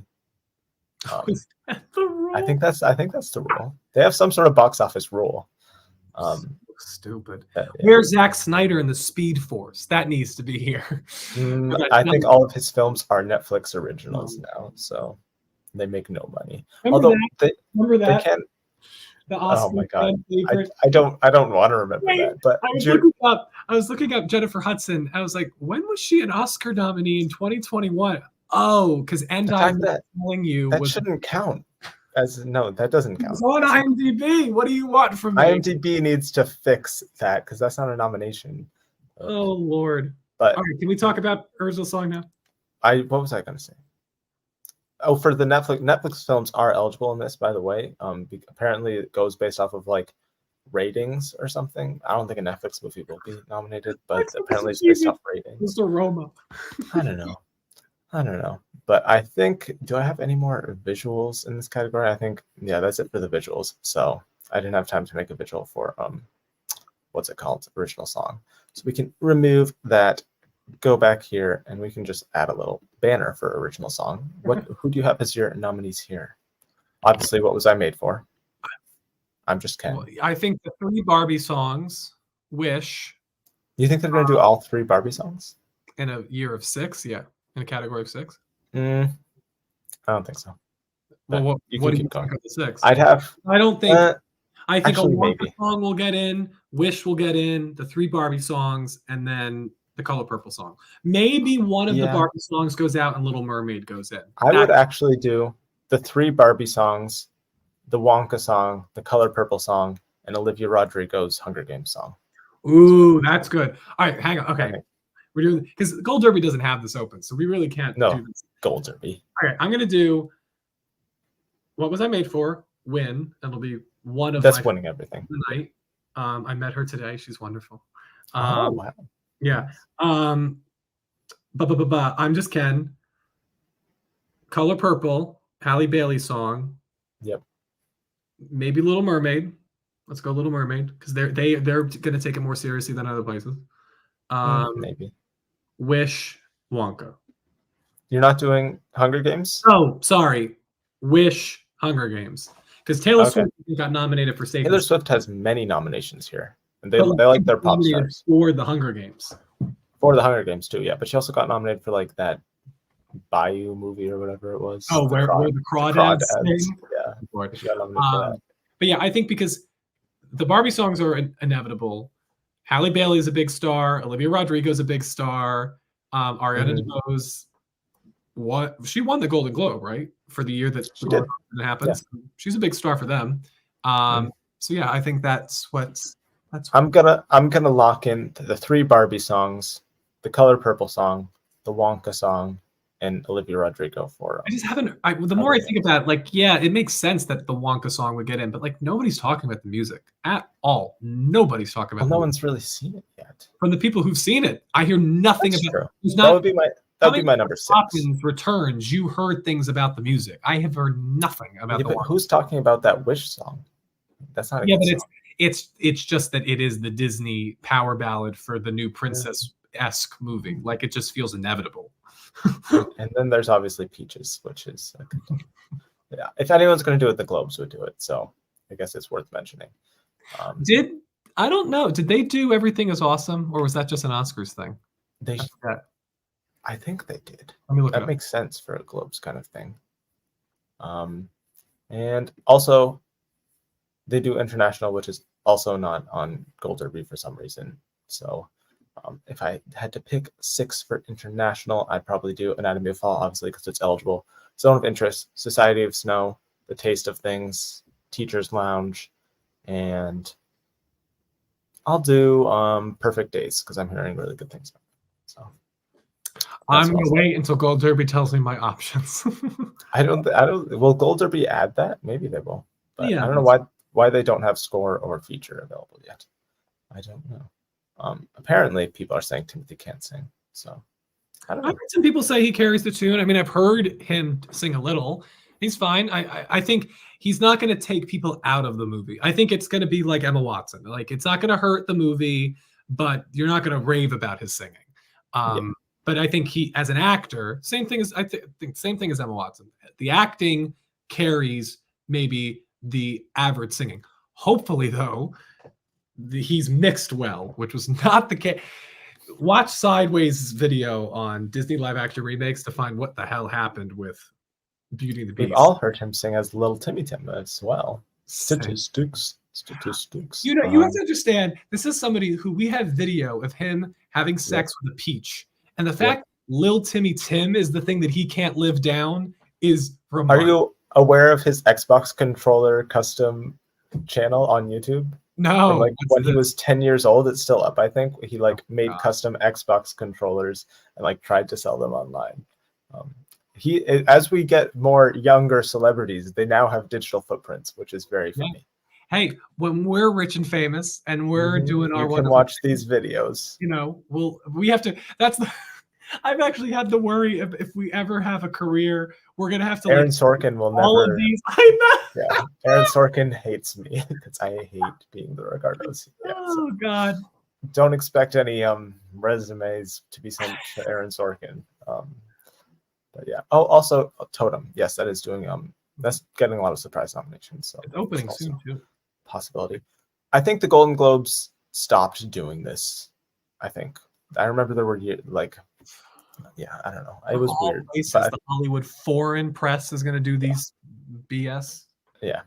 Is that the rule? I think that's the rule. They have some sort of box office rule. Stupid. Where's Zack Snyder in the Speed Force? That needs to be here. I think all of his films are Netflix originals now, so they make no money. Remember they that? The Oscar. Oh my god! I don't want to remember that. But I was looking up Jennifer Hudson. I was like, when was she an Oscar nominee in 2021? Oh, because I'm telling you that shouldn't count. No, that doesn't count. It's on IMDb. What do you want from me? IMDb needs to fix that because that's not a nomination. Oh Lord! But all right, can we talk about original song now? What was I going to say? Oh, for the Netflix films are eligible in this, by the way. Apparently it goes based off of like ratings or something. I don't think a Netflix movie will be nominated, but apparently it's based off ratings. Mr. Roma. I don't know. But I think, do I have any more visuals in this category? I think, yeah, that's it for the visuals. So I didn't have time to make a visual for, what's it called? Original song. So we can remove that, go back here, and we can just add a little banner for original song. Who do you have as your nominees here? Obviously, What Was I Made For? I'm just kidding. Well, I think the 3 Barbie songs, Wish, You think they're going to do all 3 Barbie songs? In a year of 6, yeah, in a category of 6. I don't think so. Well, But what you do can you keep think going. of the 6? I'd have. I don't think. I think actually, a Wonka maybe. song will get in, Wish will get in, the 3 Barbie songs, and then the Color Purple song. Maybe one of the Yeah. Barbie songs goes out and Little Mermaid goes in. I would actually do the 3 Barbie songs, the Wonka song, the Color Purple song, and Olivia Rodrigo's Hunger Games song. Ooh, that's good. All right, hang on. Okay. Okay. We're doing because Gold Derby doesn't have this open, so we really can't do this. Gold Derby. All right, I'm gonna do What Was I Made For? Win. It'll be one of That's my winning everything. tonight. I met her today. She's wonderful. Oh wow. Yeah. I'm Just Ken. Color Purple, Halle Bailey song. Yep. Maybe Little Mermaid. Let's go Little Mermaid because they're gonna take it more seriously than other places. Maybe. Wish, Wonka. You're not doing Hunger Games? Oh, sorry. Wish, Hunger Games. Because Taylor Swift got nominated for Safe. Taylor Swift has many nominations here, and they like their pop stars. For the Hunger Games. For the Hunger Games too, yeah. But she also got nominated for like that Bayou movie or whatever it was. Oh, where the crawdads thing? Yeah. She got nominated for that. But yeah, I think because the Barbie songs are inevitable. Halle Bailey is a big star. Olivia Rodrigo is a big star. Ariana DeBose. She won the Golden Globe, right? For the year that she did. Happened. Yeah. She's a big star for them. So yeah, I think that's I'm gonna lock in the 3 Barbie songs, the Color Purple song, the Wonka song, and Olivia Rodrigo for. I just haven't. The more I think about it, like, yeah, it makes sense that the Wonka song would get in, but like nobody's talking about the music at all. Nobody's talking about. Well, no one's really seen it yet. From the people who've seen it, I hear nothing about. True. That would be my number 6. Hopkins Returns. You heard things about the music. I have heard nothing about the. But who's talking about that Wish song? That's not. But it's just that it is the Disney power ballad for the new princess-esque movie. Like it just feels inevitable. And then there's obviously Peaches, which is yeah. If anyone's going to do it, the Globes would do it. So I guess it's worth mentioning. I don't know. Did they do Everything Is Awesome, or was that just an Oscars thing? I think they did. Let me look. That makes sense for a Globes kind of thing. And also, they do international, which is also not on Gold Derby for some reason. So. If I had to pick 6 for international, I'd probably do Anatomy of Fall, obviously, because it's eligible. Zone of Interest, Society of Snow, The Taste of Things, Teacher's Lounge, and I'll do Perfect Days because I'm hearing really good things about it. So I'm gonna wait until Gold Derby tells me my options. I don't. Will Gold Derby add that? Maybe they will. But yeah, I don't know why they don't have score or feature available yet. I don't know. Apparently people are saying Timothy can't sing, so I don't know. I've heard some people say he carries the tune. I mean, I've heard him sing a little. He's fine. I think he's not going to take people out of the movie. I think it's going to be like Emma Watson. Like it's not going to hurt the movie, but you're not going to rave about his singing. But I think he, as an actor, same thing as same thing as Emma Watson. The acting carries maybe the average singing. Hopefully, though. He's mixed well, which was not the case. Watch Sideways' video on Disney live action remakes to find what the hell happened with Beauty and the Beast. We've all heard him sing as Little Timmy Tim as well. Statistics. You know, you have to understand, this is somebody who we have video of him having sex with a peach. And the fact Lil Timmy Tim is the thing that he can't live down is remarkable. Are you aware of his Xbox controller custom channel on YouTube? No. From, like when he was 10 years old, it's still up, I think. He like made custom Xbox controllers and like tried to sell them online. As we get more younger celebrities, they now have digital footprints, which is very funny. Hey, when we're rich and famous and we're doing our you can watch these videos. You know, we have to. I've actually had to worry if we ever have a career, we're gonna have to. Aaron Sorkin will never. All of these, I know. Yeah, Aaron Sorkin hates me because I hate being the Ricardos. Yeah, oh God! Don't expect any resumes to be sent to Aaron Sorkin. But yeah. Oh, also Totem. Yes, that is doing. That's getting a lot of surprise nominations. So it's opening soon too. Possibility. I think the Golden Globes stopped doing this I think I remember there were like, yeah, I don't know. It was All weird. places, But the Hollywood foreign press is going to do these BS. yeah,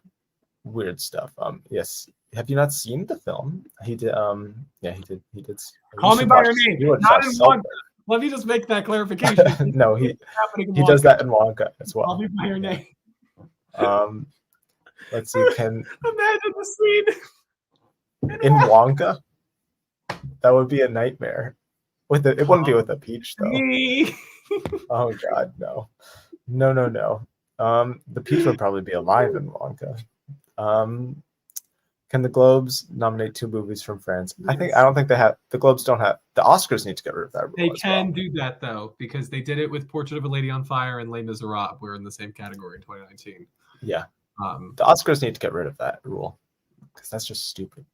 weird stuff. Yes. Have you not seen the film? He did. Yeah, he did. He did. Call me by your name, not in Wonka. Let me just make that clarification. No, he does that in Wonka as well. Call me by your name. Let's see. Can imagine the scene in Wonka? That would be a nightmare. It wouldn't be with a peach though. Me. Oh God, no. The peach would probably be alive in Wonka. Can the Globes nominate 2 movies from France? I don't think they have. The Globes don't have. The Oscars need to get rid of that rule. They can do that though, because they did it with Portrait of a Lady on Fire and Les Miserables. We're in the same category in 2019. Yeah. The Oscars need to get rid of that rule because that's just stupid.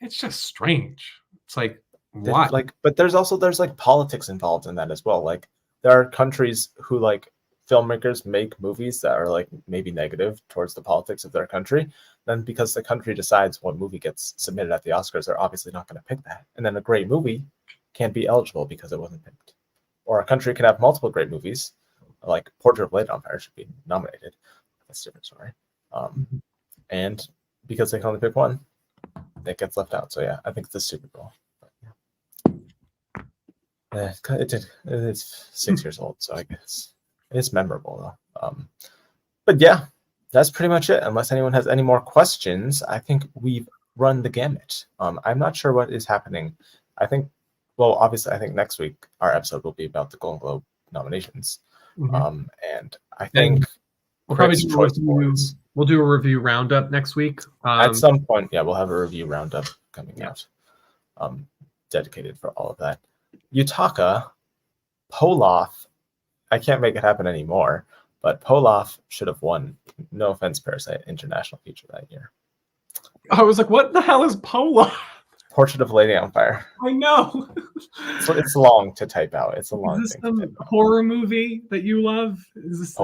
It's just strange. It's like what? But there's like politics involved in that as well. Like there are countries who like filmmakers make movies that are like maybe negative towards the politics of their country. Then because the country decides what movie gets submitted at the Oscars, they're obviously not going to pick that. And then a great movie can't be eligible because it wasn't picked. Or a country can have multiple great movies, like Portrait of a Lady on Fire should be nominated. That's a different story. And because they can only pick one, that gets left out. So yeah, I think it's a stupid rule. It's 6 years old, so I guess it's memorable though. But yeah, that's pretty much it. Unless anyone has any more questions, I think we've run the gamut. I'm not sure what is happening. Obviously, I think next week our episode will be about the Golden Globe nominations. And I think we'll probably do a review roundup next week. At some point, yeah, we'll have a review roundup coming out, dedicated for all of that. Yutaka, Poloff, I can't make it happen anymore, but Poloff should have won. No offense, Parasite International Feature that year. I was like, what the hell is Poloff? Portrait of a Lady on Fire. I know. It's long to type out. It's a long is this thing. Some horror movie that you love? Is this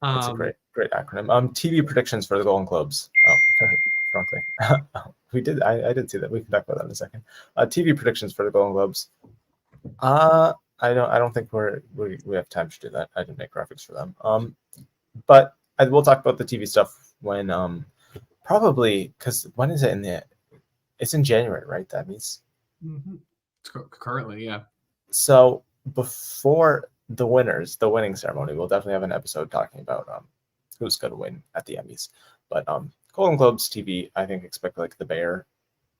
That's a great acronym. TV predictions for the Golden Globes. Oh, wrong thing. We did. I did see that. We can talk about that in a second. TV predictions for the Golden Globes. I don't think we have time to do that. I didn't make graphics for them. But we'll talk about the TV stuff when probably because when is it it's in January, right? That means currently, yeah. So before the winning ceremony, we'll definitely have an episode talking about who's going to win at the Emmys. But Golden Globes TV, I think expect like the Bear,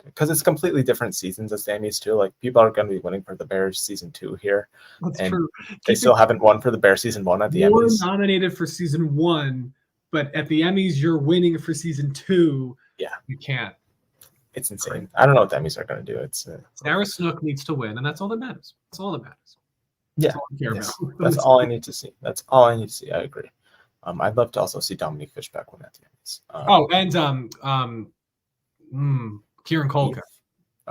because it's completely different seasons as the Emmys too. Like people are going to be winning for the Bears season 2 here. That's and true. They still haven't won for the Bear season 1 at the Emmys. You're nominated for season 1, but at the Emmys you're winning for season 2. Yeah, you can't. It's insane. I don't know what the Emmys are going to do. It's Sarah Snook needs to win, and that's all that matters. That's all that matters. Yeah, that's all I need to see. That's all I need to see. I agree. I'd love to also see Dominique Fishback win at the Emmys. Kieran Culkin.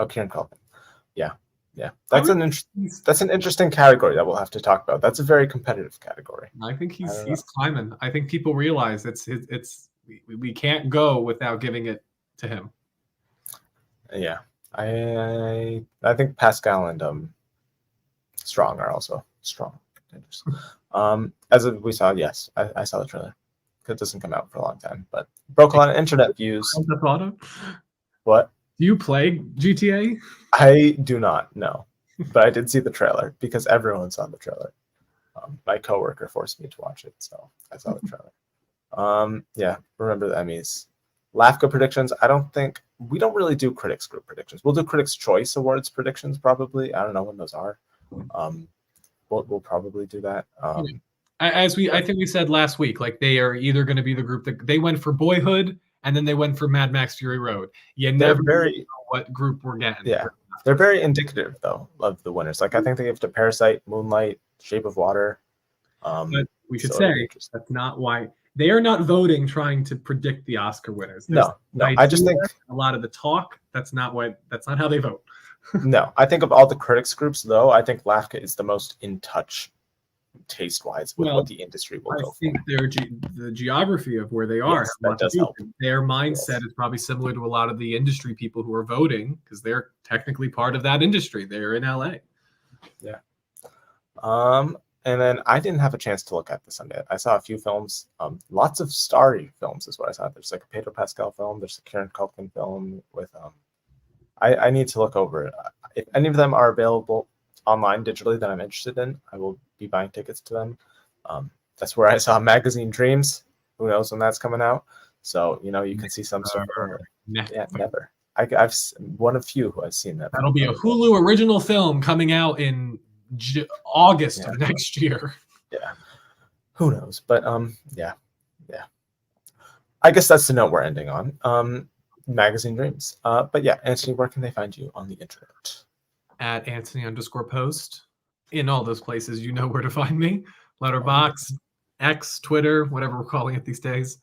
Kieran Culkin. Yeah. That's an interesting category that we'll have to talk about. That's a very competitive category. I think he's climbing. I think people realize we can't go without giving it to him. Yeah, I think Pascal and Strong are also strong contenders. As we saw, yes, I saw the trailer. It doesn't come out for a long time, but broke a lot of internet views. What? Do you play GTA? I do not, no. But I did see the trailer because everyone saw the trailer. My coworker forced me to watch it, so I saw the trailer. Yeah, remember the Emmys. LAFCA predictions, we don't really do critics group predictions. We'll do Critics' Choice Awards predictions probably. I don't know when those are. We'll probably do that. I think we said last week, like they are either going to be the group that they went for Boyhood and then they went for Mad Max Fury Road. You never know what group we're getting. Yeah, they're very indicative though of the winners. Like I think they give to Parasite, Moonlight, Shape of Water. But we should say that's not why they are not voting trying to predict the Oscar winners. No. I just think a lot of the talk. That's not how they vote. No, I think of all the critics groups though, I think LAFCA is the most in touch taste-wise with Well, what the industry will I go think for. the geography of where they are Yes, has a that lot to does do help. with it. Their mindset Yes. is probably similar to a lot of the industry people who are voting because they're technically part of that industry. They're in LA. Yeah. And then I didn't have a chance to look at this Sunday. I saw a few films. Lots of starry films is what I saw. There's like a Pedro Pascal film. There's a Kieran Culkin film with. I need to look over it. If any of them are available online digitally that I'm interested in, I will be buying tickets to them. That's where I saw Magazine Dreams. Who knows when that's coming out? So you can see some stuff. Yeah, never. I've one of few who I've seen that. That'll be a Hulu original film coming out in August of next year. Yeah, who knows? But yeah. I guess that's the note we're ending on. Magazine Dreams. But yeah, Anthony, where can they find you on the internet? At Anthony_post. In all those places, you know where to find me. Letterboxd, X, Twitter, whatever we're calling it these days.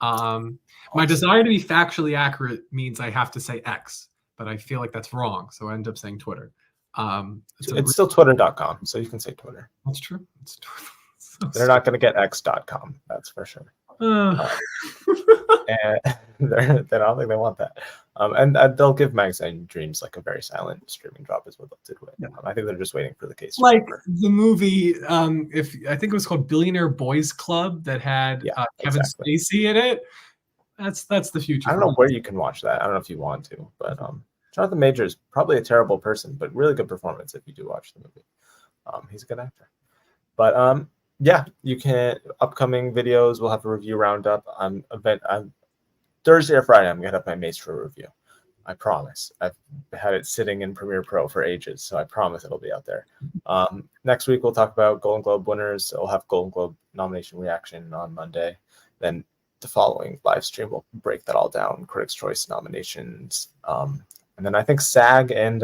My desire to be factually accurate means I have to say X, but I feel like that's wrong, so I end up saying Twitter. It's still twitter.com, so you can say Twitter. That's true. They're not going to get x.com, that's for sure. And I don't think they want that. And they'll give Magazine Dreams like a very silent streaming drop is what they'll do it. Yeah. I think they're just waiting for the case to like over. The movie, if I think it was called Billionaire Boys Club that had Kevin Spacey in it. That's the future. I don't know where you can watch that. I don't know if you want to, but Jonathan Major is probably a terrible person, but really good performance if you do watch the movie. He's a good actor. But yeah, you can upcoming videos. We'll have a review roundup. I'm Thursday or Friday. I'm gonna have my Maestro review. I promise. I've had it sitting in Premiere Pro for ages, so I promise it'll be out there. Next week we'll talk about Golden Globe winners. We'll have Golden Globe nomination reaction on Monday. Then the following live stream will break that all down. Critics' Choice nominations, and then I think SAG and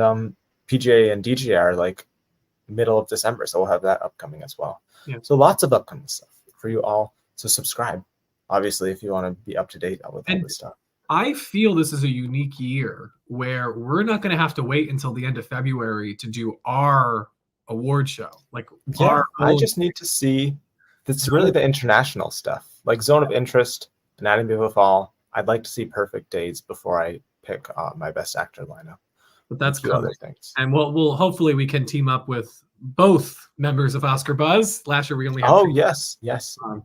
PGA and DGA are like middle of December, so we'll have that upcoming as well. Yeah. So lots of upcoming stuff for you all. So subscribe, obviously, if you want to be up to date with all this stuff. I feel this is a unique year where we're not going to have to wait until the end of February to do our award show. I just need to see. That's really the international stuff, like Zone of Interest, Anatomy of a Fall. I'd like to see Perfect Days before I pick my Best Actor lineup. But that's two other things. And we'll hopefully we can team up with both members of Oscar Buzz. Last year we only had yes.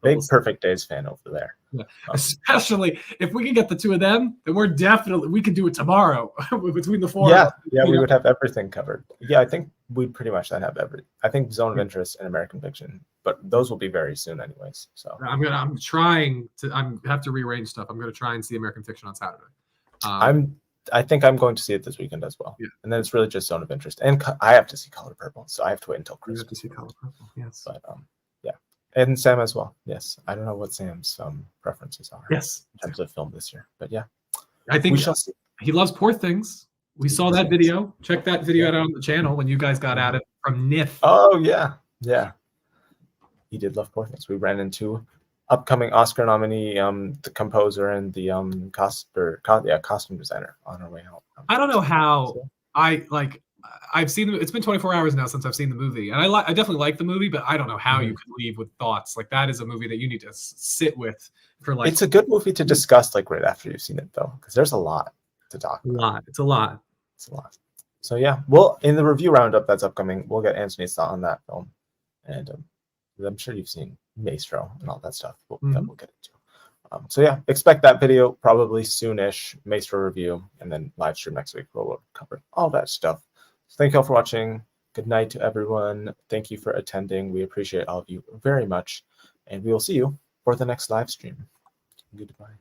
Big Perfect Days fan over there. Yeah. Especially if we can get the two of them, then we could do it tomorrow between the four. Yeah, we would have everything covered. Yeah, I think we'd pretty much then have everything. I think Zone of Interest and American Fiction, but those will be very soon anyways. So I have to rearrange stuff. I'm gonna try and see American Fiction on Saturday. I think I'm going to see it this weekend as well. Yeah. And then it's really just Zone of Interest. And I have to see Color Purple, so I have to wait until Christmas. You have to see Color Purple, yes. But yeah. And Sam as well. Yes. I don't know what Sam's preferences are. Yes. In terms of film this year. But yeah. I think we shall see. He loves Poor Things. We saw that video. Check that video out on the channel when you guys got at it from NIF. Oh yeah. Yeah. He did love Poor Things. We ran into upcoming Oscar nominee, the composer and the costume designer on our way out. I don't know how I've seen it's been 24 hours now since I've seen the movie, and I definitely like the movie, but I don't know how you could leave with thoughts. Like that is a movie that you need to sit with for like. It's a good movie to discuss like right after you've seen it though, because there's a lot to talk about. It's a lot. So yeah, well, in the review roundup that's upcoming, we'll get Anthony's thought on that film, and I'm sure you've seen Maestro and all that stuff. That we'll get into. So yeah, expect that video probably soonish. Maestro review, and then live stream next week where we'll cover all that stuff. So thank you all for watching. Good night to everyone. Thank you for attending. We appreciate all of you very much, and we will see you for the next live stream. Goodbye.